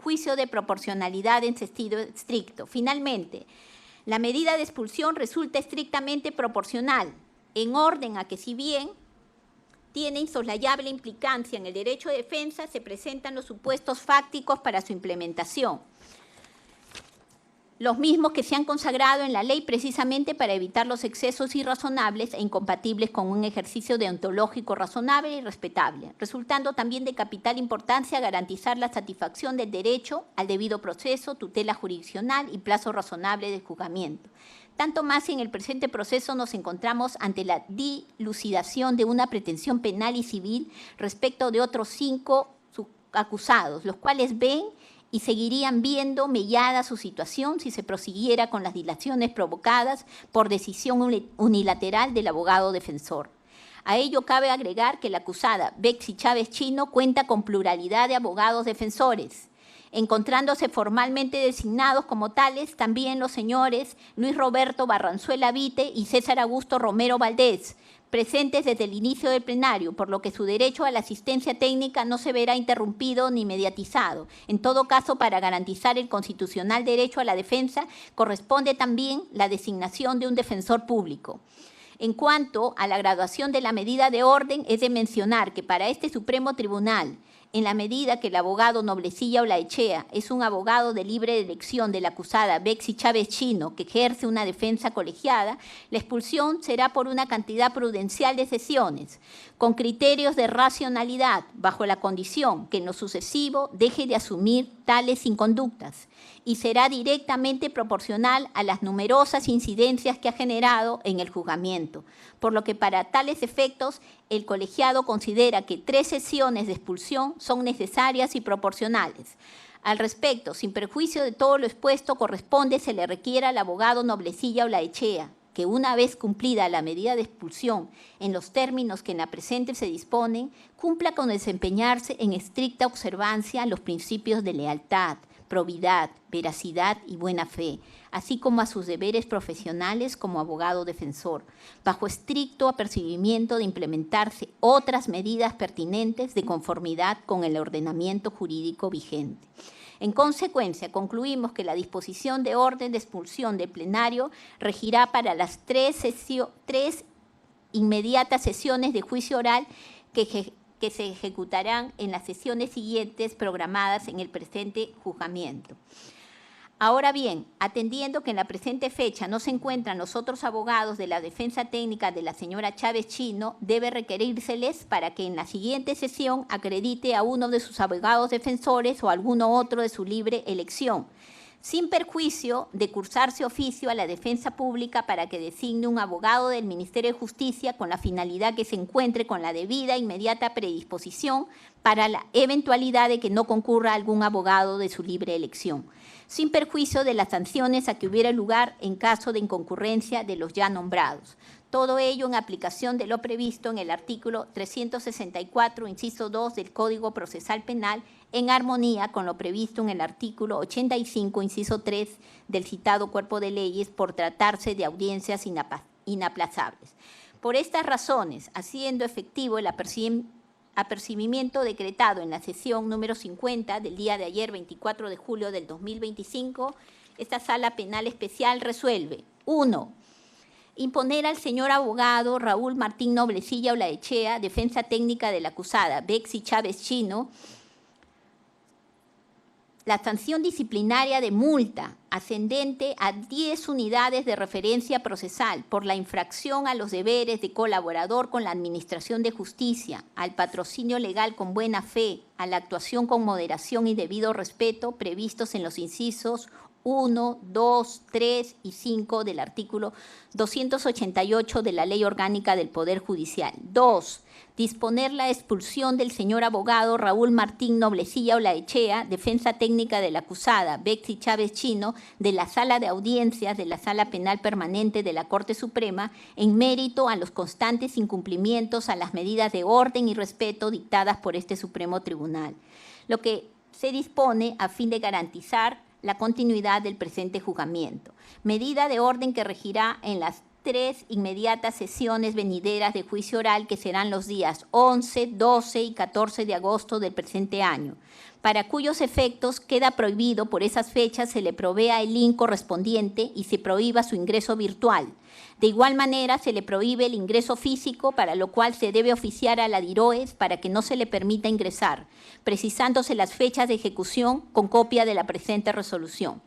Juicio de proporcionalidad en sentido estricto. Finalmente, la medida de expulsión resulta estrictamente proporcional, en orden a que si bien tiene insoslayable implicancia en el derecho de defensa, se presentan los supuestos fácticos para su implementación. Los mismos que se han consagrado en la ley precisamente para evitar los excesos irrazonables e incompatibles con un ejercicio deontológico razonable y respetable, resultando también de capital importancia garantizar la satisfacción del derecho al debido proceso, tutela jurisdiccional y plazo razonable de juzgamiento. Tanto más si en el presente proceso nos encontramos ante la dilucidación de una pretensión penal y civil respecto de otros 5 acusados, los cuales ven y seguirían viendo mellada su situación si se prosiguiera con las dilaciones provocadas por decisión unilateral del abogado defensor. A ello cabe agregar que la acusada Betsy Chávez Chino cuenta con pluralidad de abogados defensores, encontrándose formalmente designados como tales también los señores Luis Roberto Barranzuela Vite y César Augusto Romero Valdés, presentes desde el inicio del plenario, por lo que su derecho a la asistencia técnica no se verá interrumpido ni mediatizado. En todo caso, para garantizar el constitucional derecho a la defensa, corresponde también la designación de un defensor público. En cuanto a la graduación de la medida de orden, es de mencionar que para este Supremo Tribunal, en la medida que el abogado Noblecilla Olaechea es un abogado de libre elección de la acusada Betsy Chávez Chino que ejerce una defensa colegiada, la expulsión será por una cantidad prudencial de sesiones, con criterios de racionalidad, bajo la condición que en lo sucesivo deje de asumir tales inconductas, y será directamente proporcional a las numerosas incidencias que ha generado en el juzgamiento, por lo que para tales efectos el colegiado considera que 3 sesiones de expulsión son necesarias y proporcionales. Al respecto, sin perjuicio de todo lo expuesto, se le requiere al abogado Noblecilla Olaechea que una vez cumplida la medida de expulsión en los términos que en la presente se disponen, cumpla con desempeñarse en estricta observancia a los principios de lealtad, probidad, veracidad y buena fe, así como a sus deberes profesionales como abogado defensor, bajo estricto apercibimiento de implementarse otras medidas pertinentes de conformidad con el ordenamiento jurídico vigente. En consecuencia, concluimos que la disposición de orden de expulsión del plenario regirá para las 3 inmediatas sesiones de juicio oral que se ejecutarán en las sesiones siguientes programadas en el presente juzgamiento. Ahora bien, atendiendo que en la presente fecha no se encuentran los otros abogados de la defensa técnica de la señora Chávez Chino, debe requerírseles para que en la siguiente sesión acredite a uno de sus abogados defensores o a alguno otro de su libre elección, sin perjuicio de cursarse oficio a la defensa pública para que designe un abogado del Ministerio de Justicia con la finalidad que se encuentre con la debida inmediata predisposición para la eventualidad de que no concurra algún abogado de su libre elección, sin perjuicio de las sanciones a que hubiera lugar en caso de inconcurrencia de los ya nombrados. Todo ello en aplicación de lo previsto en el artículo 364, inciso 2 del Código Procesal Penal, en armonía con lo previsto en el artículo 85, inciso 3 del citado cuerpo de leyes, por tratarse de audiencias inaplazables. Por estas razones, haciendo efectivo el apercibimiento decretado en la sesión número 50 del día de ayer, 24 de julio del 2025, esta Sala Penal Especial resuelve: 1. Imponer al señor abogado Raúl Martín Noblecilla Olaechea, defensa técnica de la acusada Betsy Chávez Chino, la sanción disciplinaria de multa ascendente a 10 unidades de referencia procesal por la infracción a los deberes de colaborador con la Administración de Justicia, al patrocinio legal con buena fe, a la actuación con moderación y debido respeto previstos en los incisos 1, 2, 3 y 5 del artículo 288 de la Ley Orgánica del Poder Judicial. 2. Disponer la expulsión del señor abogado Raúl Martín Noblecilla Olaechea, defensa técnica de la acusada Betsy Chávez Chino, de la Sala de Audiencias de la Sala Penal Permanente de la Corte Suprema, en mérito a los constantes incumplimientos a las medidas de orden y respeto dictadas por este Supremo Tribunal, lo que se dispone a fin de garantizar la continuidad del presente juzgamiento. Medida de orden que regirá en las 3 inmediatas sesiones venideras de juicio oral que serán los días 11, 12 y 14 de agosto del presente año, para cuyos efectos queda prohibido por esas fechas se le provea el link correspondiente y se prohíba su ingreso virtual. De igual manera, se le prohíbe el ingreso físico, para lo cual se debe oficiar a la DIROES para que no se le permita ingresar, precisándose las fechas de ejecución con copia de la presente resolución.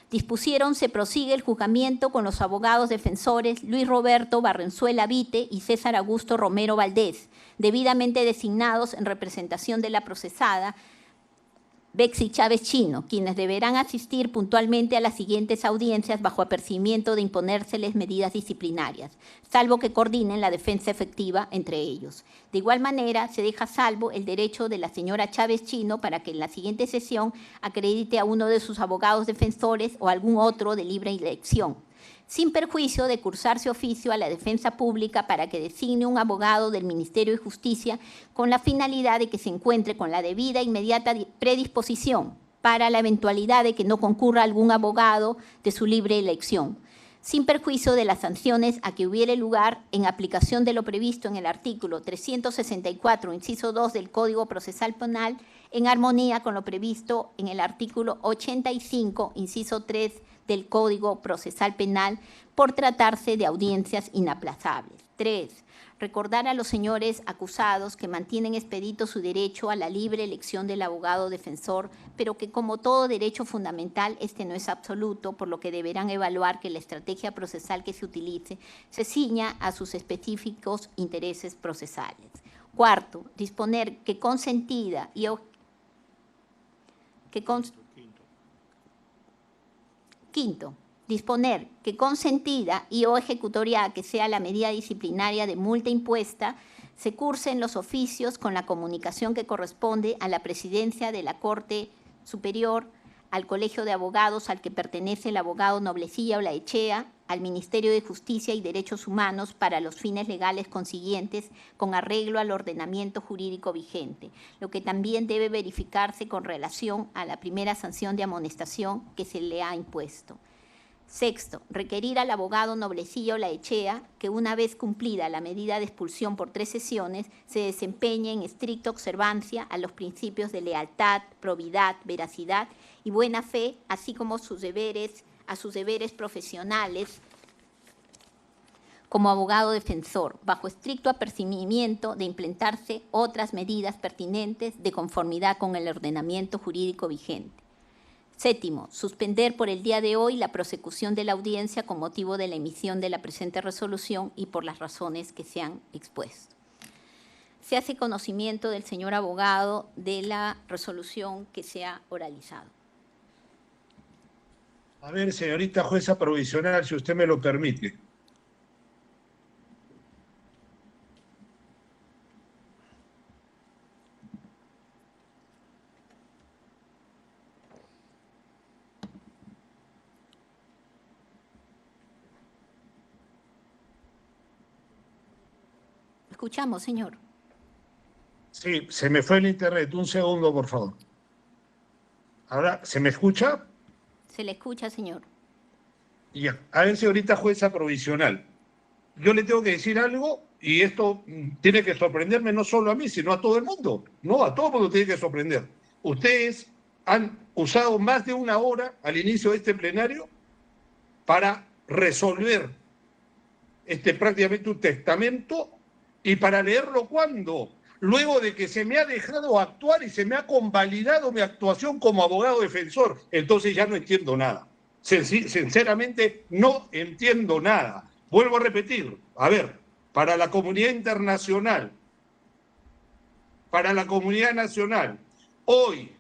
Dispusieron se prosigue el juzgamiento con los abogados defensores Luis Roberto Barrenzuela Vite y César Augusto Romero Valdés, debidamente designados en representación de la procesada Bexy Chávez Chino, quienes deberán asistir puntualmente a las siguientes audiencias bajo apercibimiento de imponérseles medidas disciplinarias, salvo que coordinen la defensa efectiva entre ellos. De igual manera, se deja salvo el derecho de la señora Chávez Chino para que en la siguiente sesión acredite a uno de sus abogados defensores o algún otro de libre elección, sin perjuicio de cursarse oficio a la defensa pública para que designe un abogado del Ministerio de Justicia con la finalidad de que se encuentre con la debida e inmediata predisposición para la eventualidad de que no concurra algún abogado de su libre elección, sin perjuicio de las sanciones a que hubiere lugar en aplicación de lo previsto en el artículo 364, inciso 2 del Código Procesal Penal, en armonía con lo previsto en el artículo 85, inciso 3 del Código Procesal Penal, por tratarse de audiencias inaplazables. 3. Recordar a los señores acusados que mantienen expedito su derecho a la libre elección del abogado defensor, pero que como todo derecho fundamental, este no es absoluto, por lo que deberán evaluar que la estrategia procesal que se utilice se ciña a sus específicos intereses procesales. 4. Disponer que consentida y Quinto, disponer que consentida y o ejecutoria que sea la medida disciplinaria de multa impuesta, se cursen los oficios con la comunicación que corresponde a la presidencia de la Corte Superior, al Colegio de Abogados al que pertenece el abogado Noblecilla Olaechea, al Ministerio de Justicia y Derechos Humanos para los fines legales consiguientes con arreglo al ordenamiento jurídico vigente, lo que también debe verificarse con relación a la primera sanción de amonestación que se le ha impuesto. 6. Requerir al abogado Noblecilla Olaechea que una vez cumplida la medida de expulsión por 3 sesiones se desempeñe en estricta observancia a los principios de lealtad, probidad, veracidad y buena fe, así como a sus deberes profesionales como abogado defensor, bajo estricto apercibimiento de implementarse otras medidas pertinentes de conformidad con el ordenamiento jurídico vigente. 7. Suspender por el día de hoy la prosecución de la audiencia con motivo de la emisión de la presente resolución y por las razones que se han expuesto. Se hace conocimiento del señor abogado de la resolución que se ha oralizado. A ver, señorita jueza provisional, si usted me lo permite. Escuchamos, señor. Sí, se me fue el internet. Un segundo, por favor. Ahora, ¿se me escucha? Se le escucha, señor. Ya. A ver, señorita jueza provisional. Yo le tengo que decir algo y esto tiene que sorprenderme no solo a mí, sino a todo el mundo. No, a todo el mundo tiene que sorprender. Ustedes han usado más de 1 hora al inicio de este plenario para resolver prácticamente un testamento y para leerlo ¿cuándo? Luego de que se me ha dejado actuar y se me ha convalidado mi actuación como abogado defensor. Entonces ya no entiendo nada. Sinceramente no entiendo nada. Vuelvo a repetir, a ver, para la comunidad internacional, para la comunidad nacional, hoy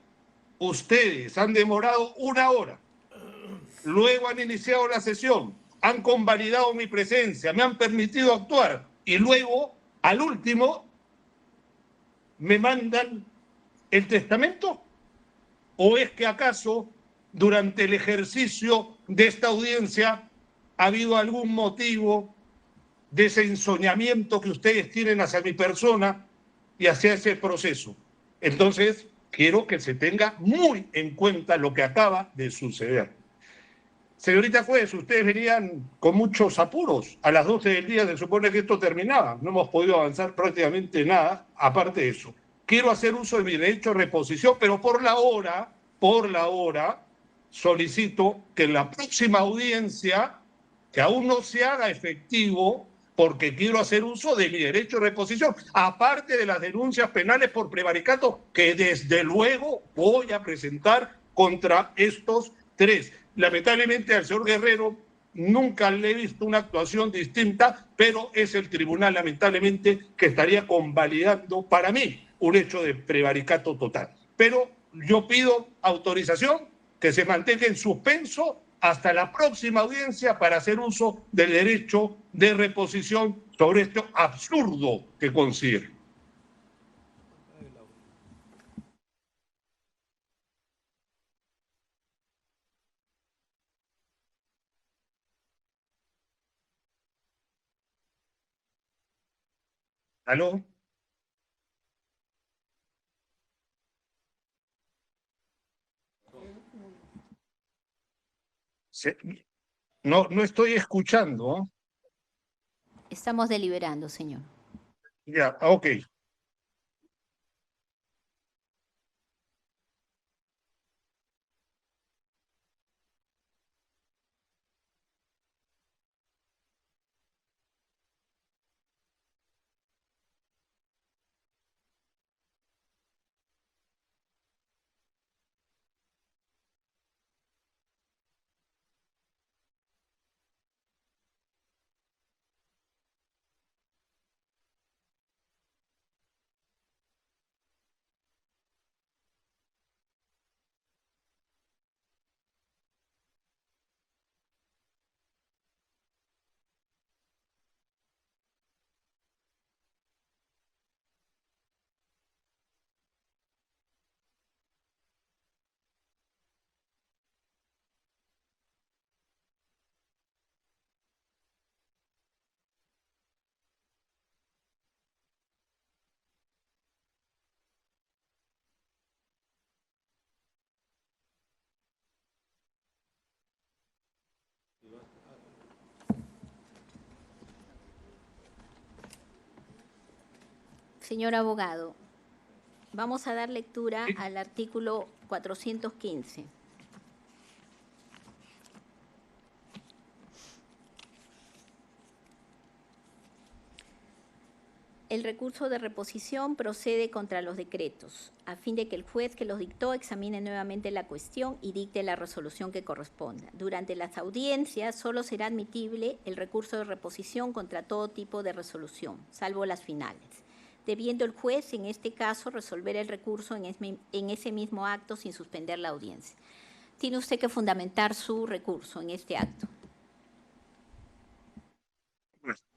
ustedes han demorado 1 hora, luego han iniciado la sesión, han convalidado mi presencia, me han permitido actuar y luego, al último, me mandan el testamento. ¿O es que acaso durante el ejercicio de esta audiencia ha habido algún motivo de ese ensoñamiento que ustedes tienen hacia mi persona y hacia ese proceso? Entonces, quiero que se tenga muy en cuenta lo que acaba de suceder. Señorita juez, ustedes venían con muchos apuros. A las 12 del día se supone que esto terminaba. No hemos podido avanzar prácticamente nada, aparte de eso. Quiero hacer uso de mi derecho de reposición, pero por la hora, solicito que en la próxima audiencia, que aún no se haga efectivo, porque quiero hacer uso de mi derecho de reposición, aparte de las denuncias penales por prevaricato, que desde luego voy a presentar contra estos tres. Lamentablemente al señor Guerrero nunca le he visto una actuación distinta, pero es el tribunal, lamentablemente, que estaría convalidando para mí un hecho de prevaricato total. Pero yo pido autorización que se mantenga en suspenso hasta la próxima audiencia para hacer uso del derecho de reposición sobre esto absurdo que considero. ¿Aló? No estoy escuchando. ¿Eh? Estamos deliberando, señor. Ya, ok. Señor abogado, vamos a dar lectura al artículo 415. El recurso de reposición procede contra los decretos, a fin de que el juez que los dictó examine nuevamente la cuestión y dicte la resolución que corresponda. Durante las audiencias solo será admitible el recurso de reposición contra todo tipo de resolución, salvo las finales, debiendo el juez, en este caso, resolver el recurso en ese mismo acto sin suspender la audiencia. Tiene usted que fundamentar su recurso en este acto.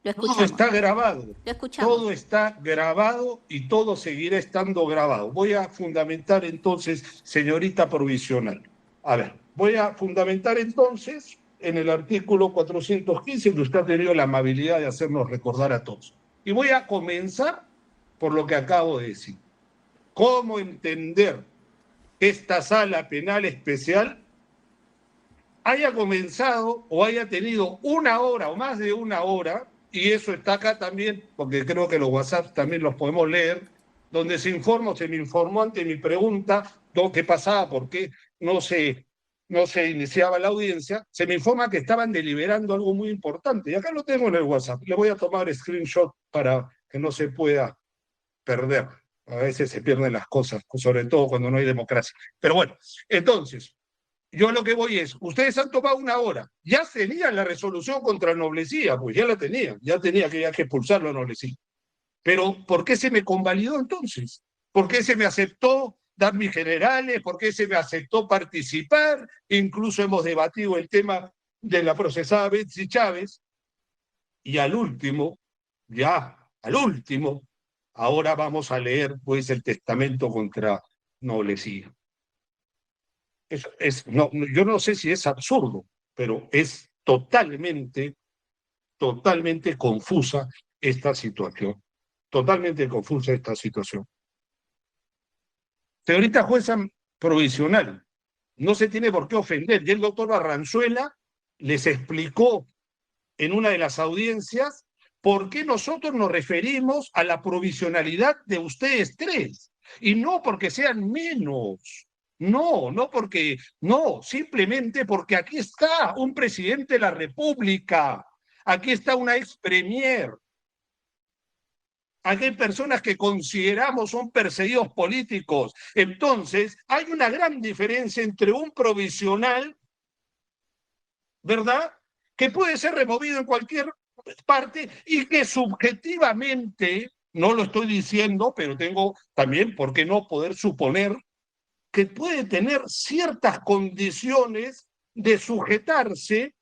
Lo escuchamos. Todo está grabado. Lo escuchamos. Todo está grabado y todo seguirá estando grabado. Voy a fundamentar entonces, señorita provisional. A ver, voy a fundamentar entonces en el artículo 415, que usted ha tenido la amabilidad de hacernos recordar a todos. Y voy a comenzar por lo que acabo de decir. ¿Cómo entender que esta sala penal especial haya comenzado o haya tenido una hora o más de una hora, y eso está acá también, porque creo que los WhatsApp también los podemos leer, donde se me informó ante mi pregunta qué pasaba, por qué no se iniciaba la audiencia, se me informa que estaban deliberando algo muy importante, y acá lo tengo en el WhatsApp, le voy a tomar screenshot para que no se pueda perder. A veces se pierden las cosas, sobre todo cuando no hay democracia. Pero bueno, entonces, yo lo que voy es, ustedes han tomado una hora, ya tenían la resolución contra Noblecía, pues ya la tenían, ya tenía que expulsarlo a Noblecía. Pero ¿por qué se me convalidó entonces? ¿Por qué se me aceptó dar mis generales? ¿Por qué se me aceptó participar? Incluso hemos debatido el tema de la procesada Betsy Chávez. Y al último, ahora vamos a leer pues el testamento contra Noblecía. Yo no sé si es absurdo, pero es totalmente confusa esta situación. Totalmente confusa esta situación. Señorita jueza provisional, no se tiene por qué ofender. Y el doctor Barranzuela les explicó en una de las audiencias por qué nosotros nos referimos a la provisionalidad de ustedes tres, y no porque sean menos. No, simplemente porque aquí está un presidente de la República, aquí está una ex premier, aquí hay personas que consideramos son perseguidos políticos. Entonces, hay una gran diferencia entre un provisional, ¿verdad?, que puede ser removido en cualquier parte y que subjetivamente, no lo estoy diciendo, pero tengo también, ¿por qué no poder suponer que puede tener ciertas condiciones de sujetarse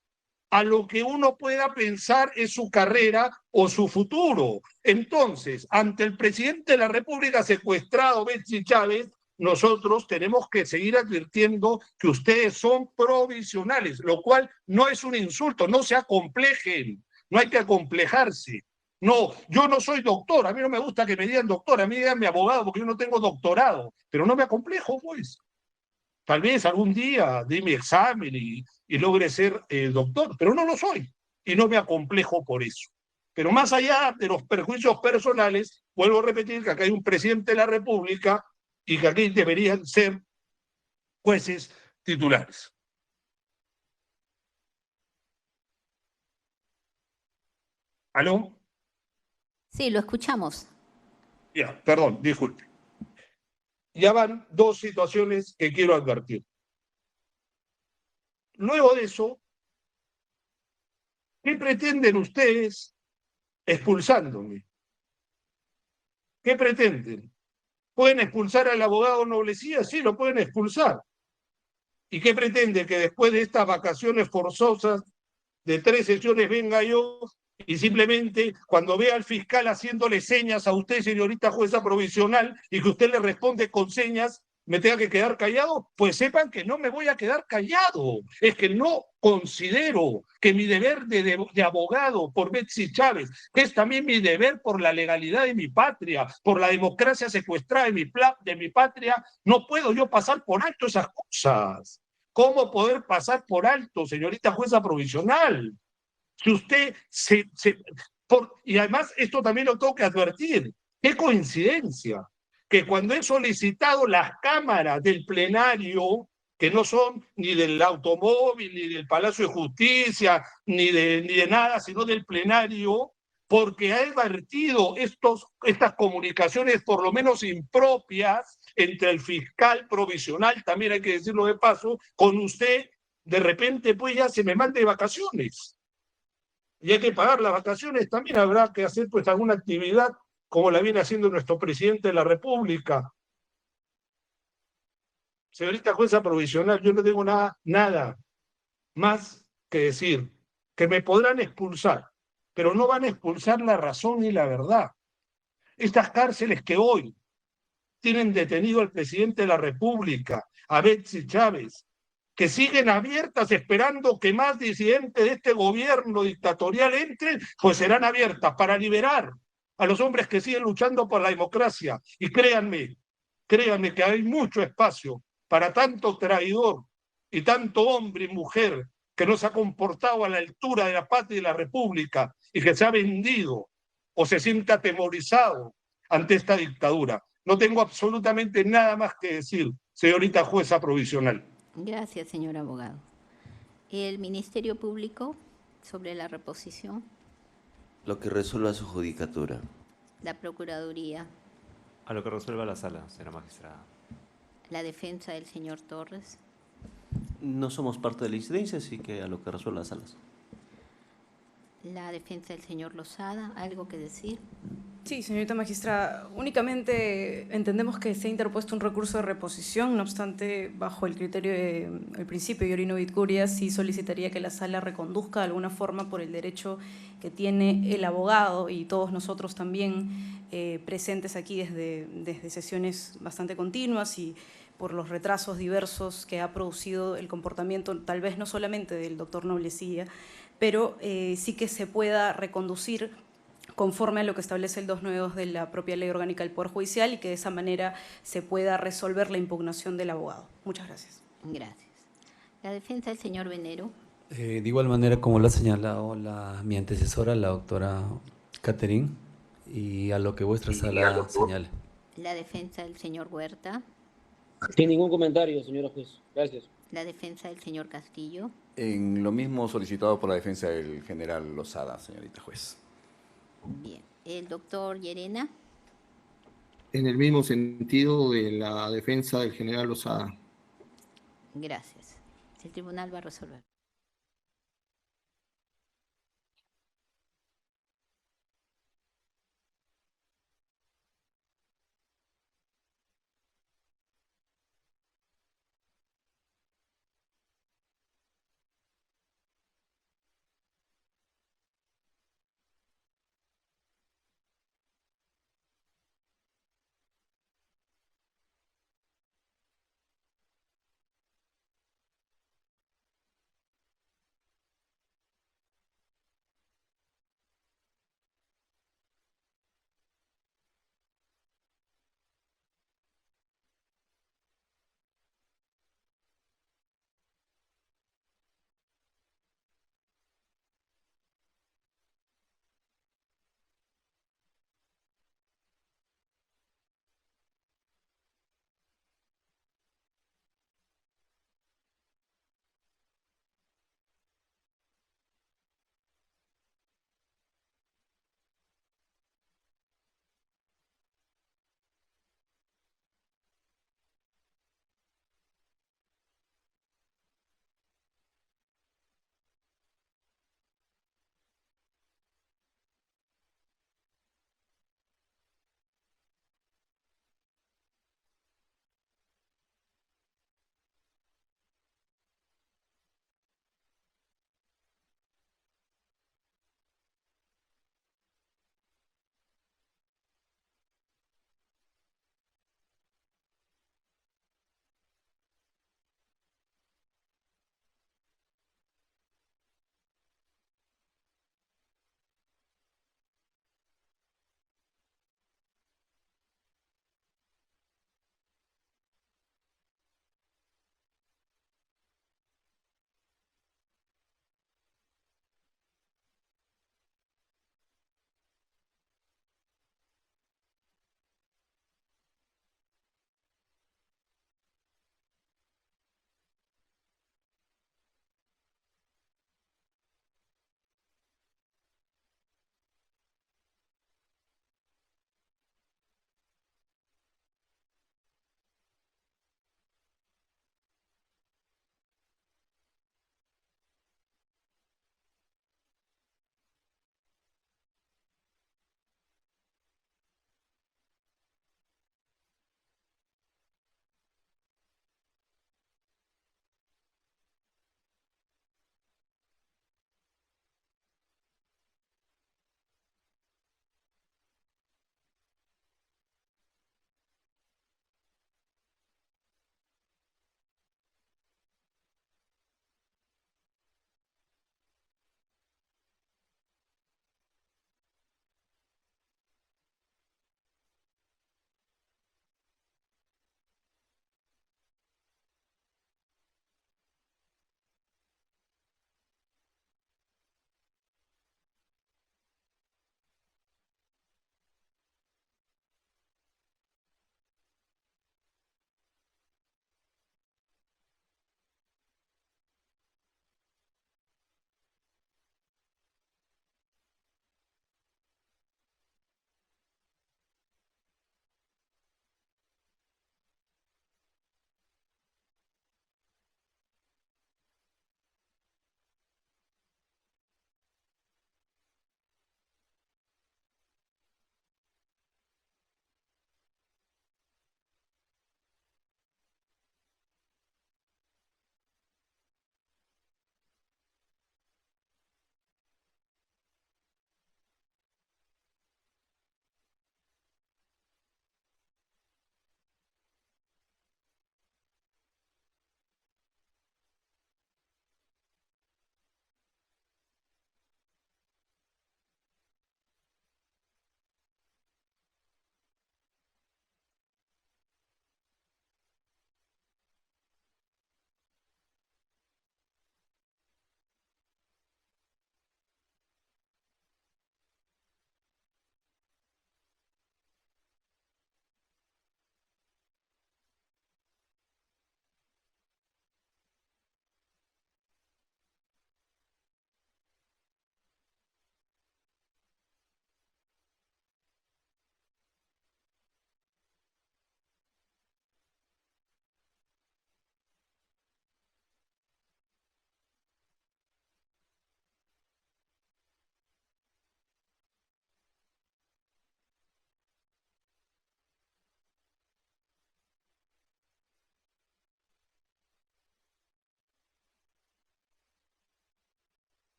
a lo que uno pueda pensar es su carrera o su futuro? Entonces, ante el presidente de la República secuestrado, Betsy Chávez, nosotros tenemos que seguir advirtiendo que ustedes son provisionales, lo cual no es un insulto, no se acomplejen, no hay que acomplejarse. No, yo no soy doctor, a mí no me gusta que me digan doctor, a mí díganme abogado porque yo no tengo doctorado, pero no me acomplejo, pues. Tal vez algún día dé mi examen y logre ser doctor, pero no lo soy y no me acomplejo por eso. Pero más allá de los perjuicios personales, vuelvo a repetir que acá hay un presidente de la República y que aquí deberían ser jueces titulares. ¿Aló? Sí, lo escuchamos. Ya, perdón, disculpe. Ya van dos situaciones que quiero advertir. Luego de eso, ¿qué pretenden ustedes expulsándome? ¿Qué pretenden? ¿Pueden expulsar al abogado Noblecía? Sí, lo pueden expulsar. ¿Y qué pretende? Que después de estas vacaciones forzosas de 3 sesiones venga yo y simplemente cuando vea al fiscal haciéndole señas a usted, señorita jueza provisional, y que usted le responde con señas, me tenga que quedar callado? Pues sepan que no me voy a quedar callado. Es que no considero que mi deber de abogado por Betsy Chávez, que es también mi deber por la legalidad de mi patria, por la democracia secuestrada de mi patria, no puedo yo pasar por alto esas cosas. ¿Cómo poder pasar por alto, señorita jueza provisional? Si usted y además esto también lo tengo que advertir, qué coincidencia, que cuando he solicitado las cámaras del plenario, que no son ni del automóvil, ni del Palacio de Justicia, ni de nada, sino del plenario, porque ha advertido estas comunicaciones por lo menos impropias entre el fiscal provisional, también hay que decirlo de paso, con usted, de repente pues ya se me mande de vacaciones. Y hay que pagar las vacaciones, también habrá que hacer pues alguna actividad como la viene haciendo nuestro presidente de la República. Señorita jueza provisional, yo no tengo nada más que decir, que me podrán expulsar, pero no van a expulsar la razón ni la verdad. Estas cárceles que hoy tienen detenido al presidente de la República, a Betsy Chávez, que siguen abiertas esperando que más disidentes de este gobierno dictatorial entren, pues serán abiertas para liberar a los hombres que siguen luchando por la democracia. Y créanme que hay mucho espacio para tanto traidor y tanto hombre y mujer que no se ha comportado a la altura de la patria y de la República y que se ha vendido o se siente atemorizado ante esta dictadura. No tengo absolutamente nada más que decir, señorita jueza provisional. Gracias, señor abogado. ¿El Ministerio Público sobre la reposición? Lo que resuelva su judicatura. La Procuraduría. A lo que resuelva la sala, señora magistrada. La defensa del señor Torres. No somos parte de la incidencia, así que a lo que resuelvan las salas. La defensa del señor Lozada, ¿algo que decir? Sí, señorita magistrada, únicamente entendemos que se ha interpuesto un recurso de reposición, no obstante, bajo el criterio del principio Iorino Vitcuria, sí solicitaría que la sala reconduzca de alguna forma por el derecho que tiene el abogado y todos nosotros también presentes aquí desde sesiones bastante continuas y por los retrasos diversos que ha producido el comportamiento, tal vez no solamente del doctor Noblecía, pero sí que se pueda reconducir conforme a lo que establece el 292 de la propia Ley Orgánica del Poder Judicial y que de esa manera se pueda resolver la impugnación del abogado. Muchas gracias. Gracias. La defensa del señor Venero. De igual manera, como lo ha señalado mi antecesora, la doctora Catherine, y a lo que vuestra sala señale. La defensa del señor Huerta. Sin ningún comentario, señora juez. Gracias. La defensa del señor Castillo. En lo mismo solicitado por la defensa del general Lozada, señorita juez. Bien. El doctor Llerena. En el mismo sentido de la defensa del general Lozada. Gracias. El tribunal va a resolver.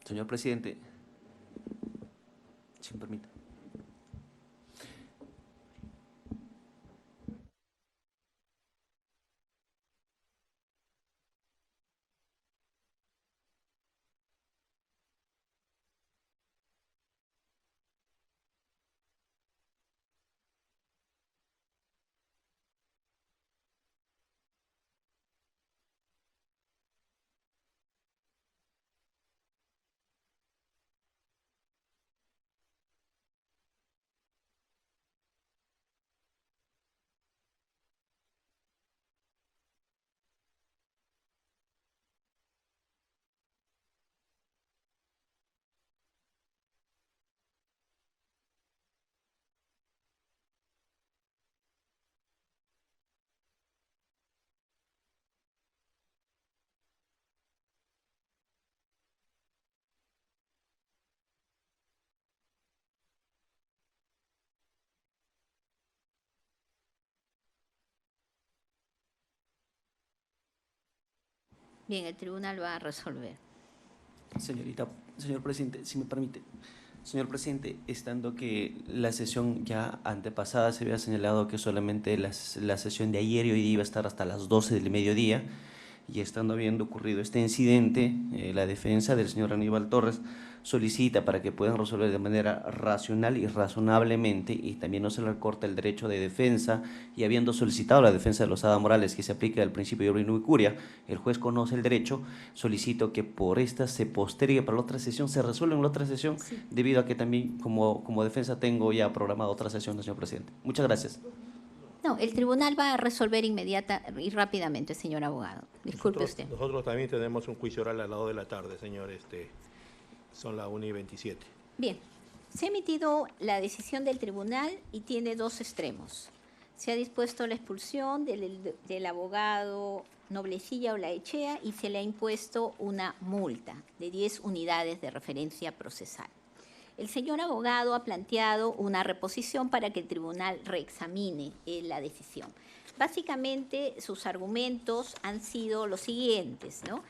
Señor presidente, si me permite. Bien, el tribunal va a resolver. Señor presidente, si me permite. Señor presidente, estando que la sesión ya antepasada se había señalado que solamente la sesión de ayer y hoy día iba a estar hasta las 12 del mediodía, y estando habiendo ocurrido este incidente, la defensa del señor Aníbal Torres solicita para que puedan resolver de manera racional y razonablemente, y también no se le recorta el derecho de defensa, y habiendo solicitado la defensa de Lozada Morales que se aplique al principio de no curia, el juez conoce el derecho, solicito que por esta se postergue para la otra sesión, se resuelve en la otra sesión, sí, debido a que también como defensa tengo ya programada otra sesión, señor presidente. Muchas gracias. No, el tribunal va a resolver inmediata y rápidamente, señor abogado. Disculpe usted. Nosotros también tenemos un juicio oral a las 2 de la tarde, señor. Son las 1:27. Bien, se ha emitido la decisión del tribunal y tiene dos extremos. Se ha dispuesto la expulsión del abogado Noblecilla Olaechea y se le ha impuesto una multa de 10 unidades de referencia procesal. El señor abogado ha planteado una reposición para que el tribunal reexamine la decisión. Básicamente, sus argumentos han sido los siguientes, ¿no?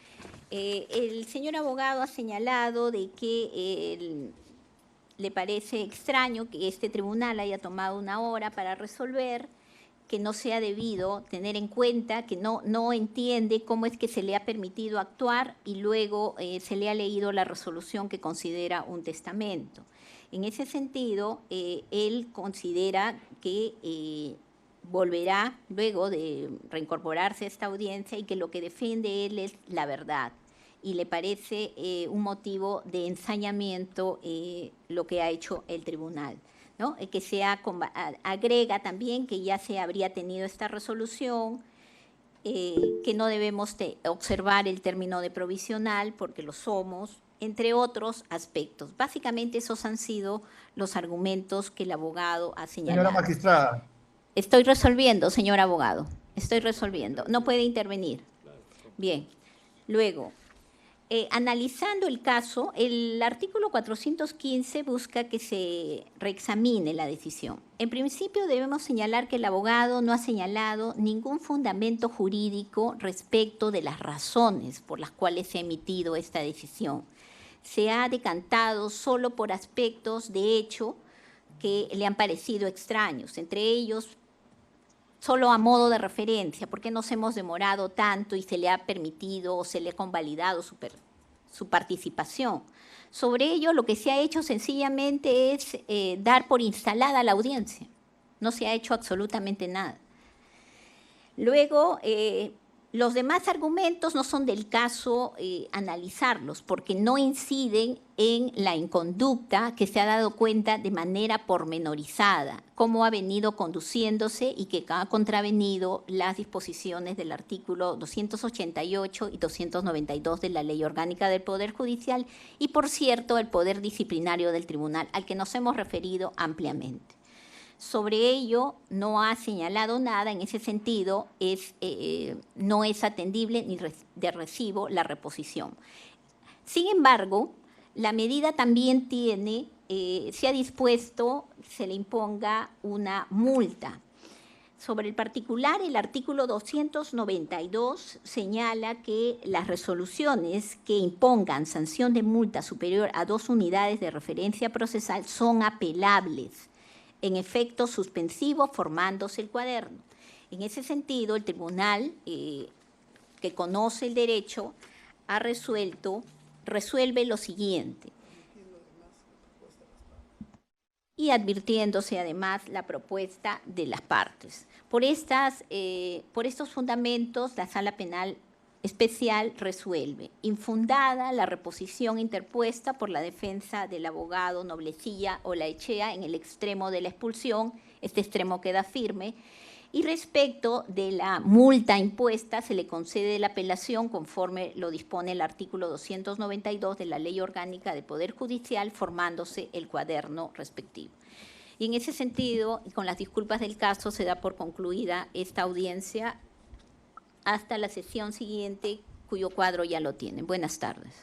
El señor abogado ha señalado de que le parece extraño que este tribunal haya tomado una hora para resolver, que no sea debido tener en cuenta, que no entiende cómo es que se le ha permitido actuar y luego se le ha leído la resolución que considera un testamento. En ese sentido, él considera que volverá luego de reincorporarse a esta audiencia y que lo que defiende él es la verdad. Y le parece un motivo de ensañamiento lo que ha hecho el tribunal, ¿no? Que agrega también que ya se habría tenido esta resolución, que no debemos observar el término de provisional porque lo somos, entre otros aspectos. Básicamente esos han sido los argumentos que el abogado ha señalado. Señora magistrada. Estoy resolviendo, señor abogado. Estoy resolviendo. No puede intervenir. Bien. Luego, analizando el caso, el artículo 415 busca que se reexamine la decisión. En principio debemos señalar que el abogado no ha señalado ningún fundamento jurídico respecto de las razones por las cuales se ha emitido esta decisión. Se ha decantado solo por aspectos de hecho que le han parecido extraños, entre ellos, solo a modo de referencia, ¿por qué nos hemos demorado tanto y se le ha permitido o se le ha convalidado su participación? Sobre ello, lo que se ha hecho sencillamente es dar por instalada la audiencia. No se ha hecho absolutamente nada. Luego, los demás argumentos no son del caso analizarlos, porque no inciden en la inconducta que se ha dado cuenta de manera pormenorizada, cómo ha venido conduciéndose y que ha contravenido las disposiciones del artículo 288 y 292 de la Ley Orgánica del Poder Judicial y, por cierto, el poder disciplinario del tribunal, al que nos hemos referido ampliamente. Sobre ello no ha señalado nada, en ese sentido no es atendible ni de recibo la reposición. Sin embargo, la medida también se ha dispuesto, se le imponga una multa. Sobre el particular, el artículo 292 señala que las resoluciones que impongan sanción de multa superior a 2 unidades de referencia procesal son apelables, en efecto suspensivo, formándose el cuaderno. En ese sentido, el tribunal que conoce el derecho resuelve lo siguiente. Y advirtiéndose además la propuesta de las partes. Por estos fundamentos, la Sala Penal Especial resuelve infundada la reposición interpuesta por la defensa del abogado Noblecilla Olaechea en el extremo de la expulsión, este extremo queda firme, y respecto de la multa impuesta se le concede la apelación conforme lo dispone el artículo 292 de la Ley Orgánica del Poder Judicial, formándose el cuaderno respectivo. Y en ese sentido, y con las disculpas del caso, se da por concluida esta audiencia hasta la sesión siguiente, cuyo cuadro ya lo tienen. Buenas tardes.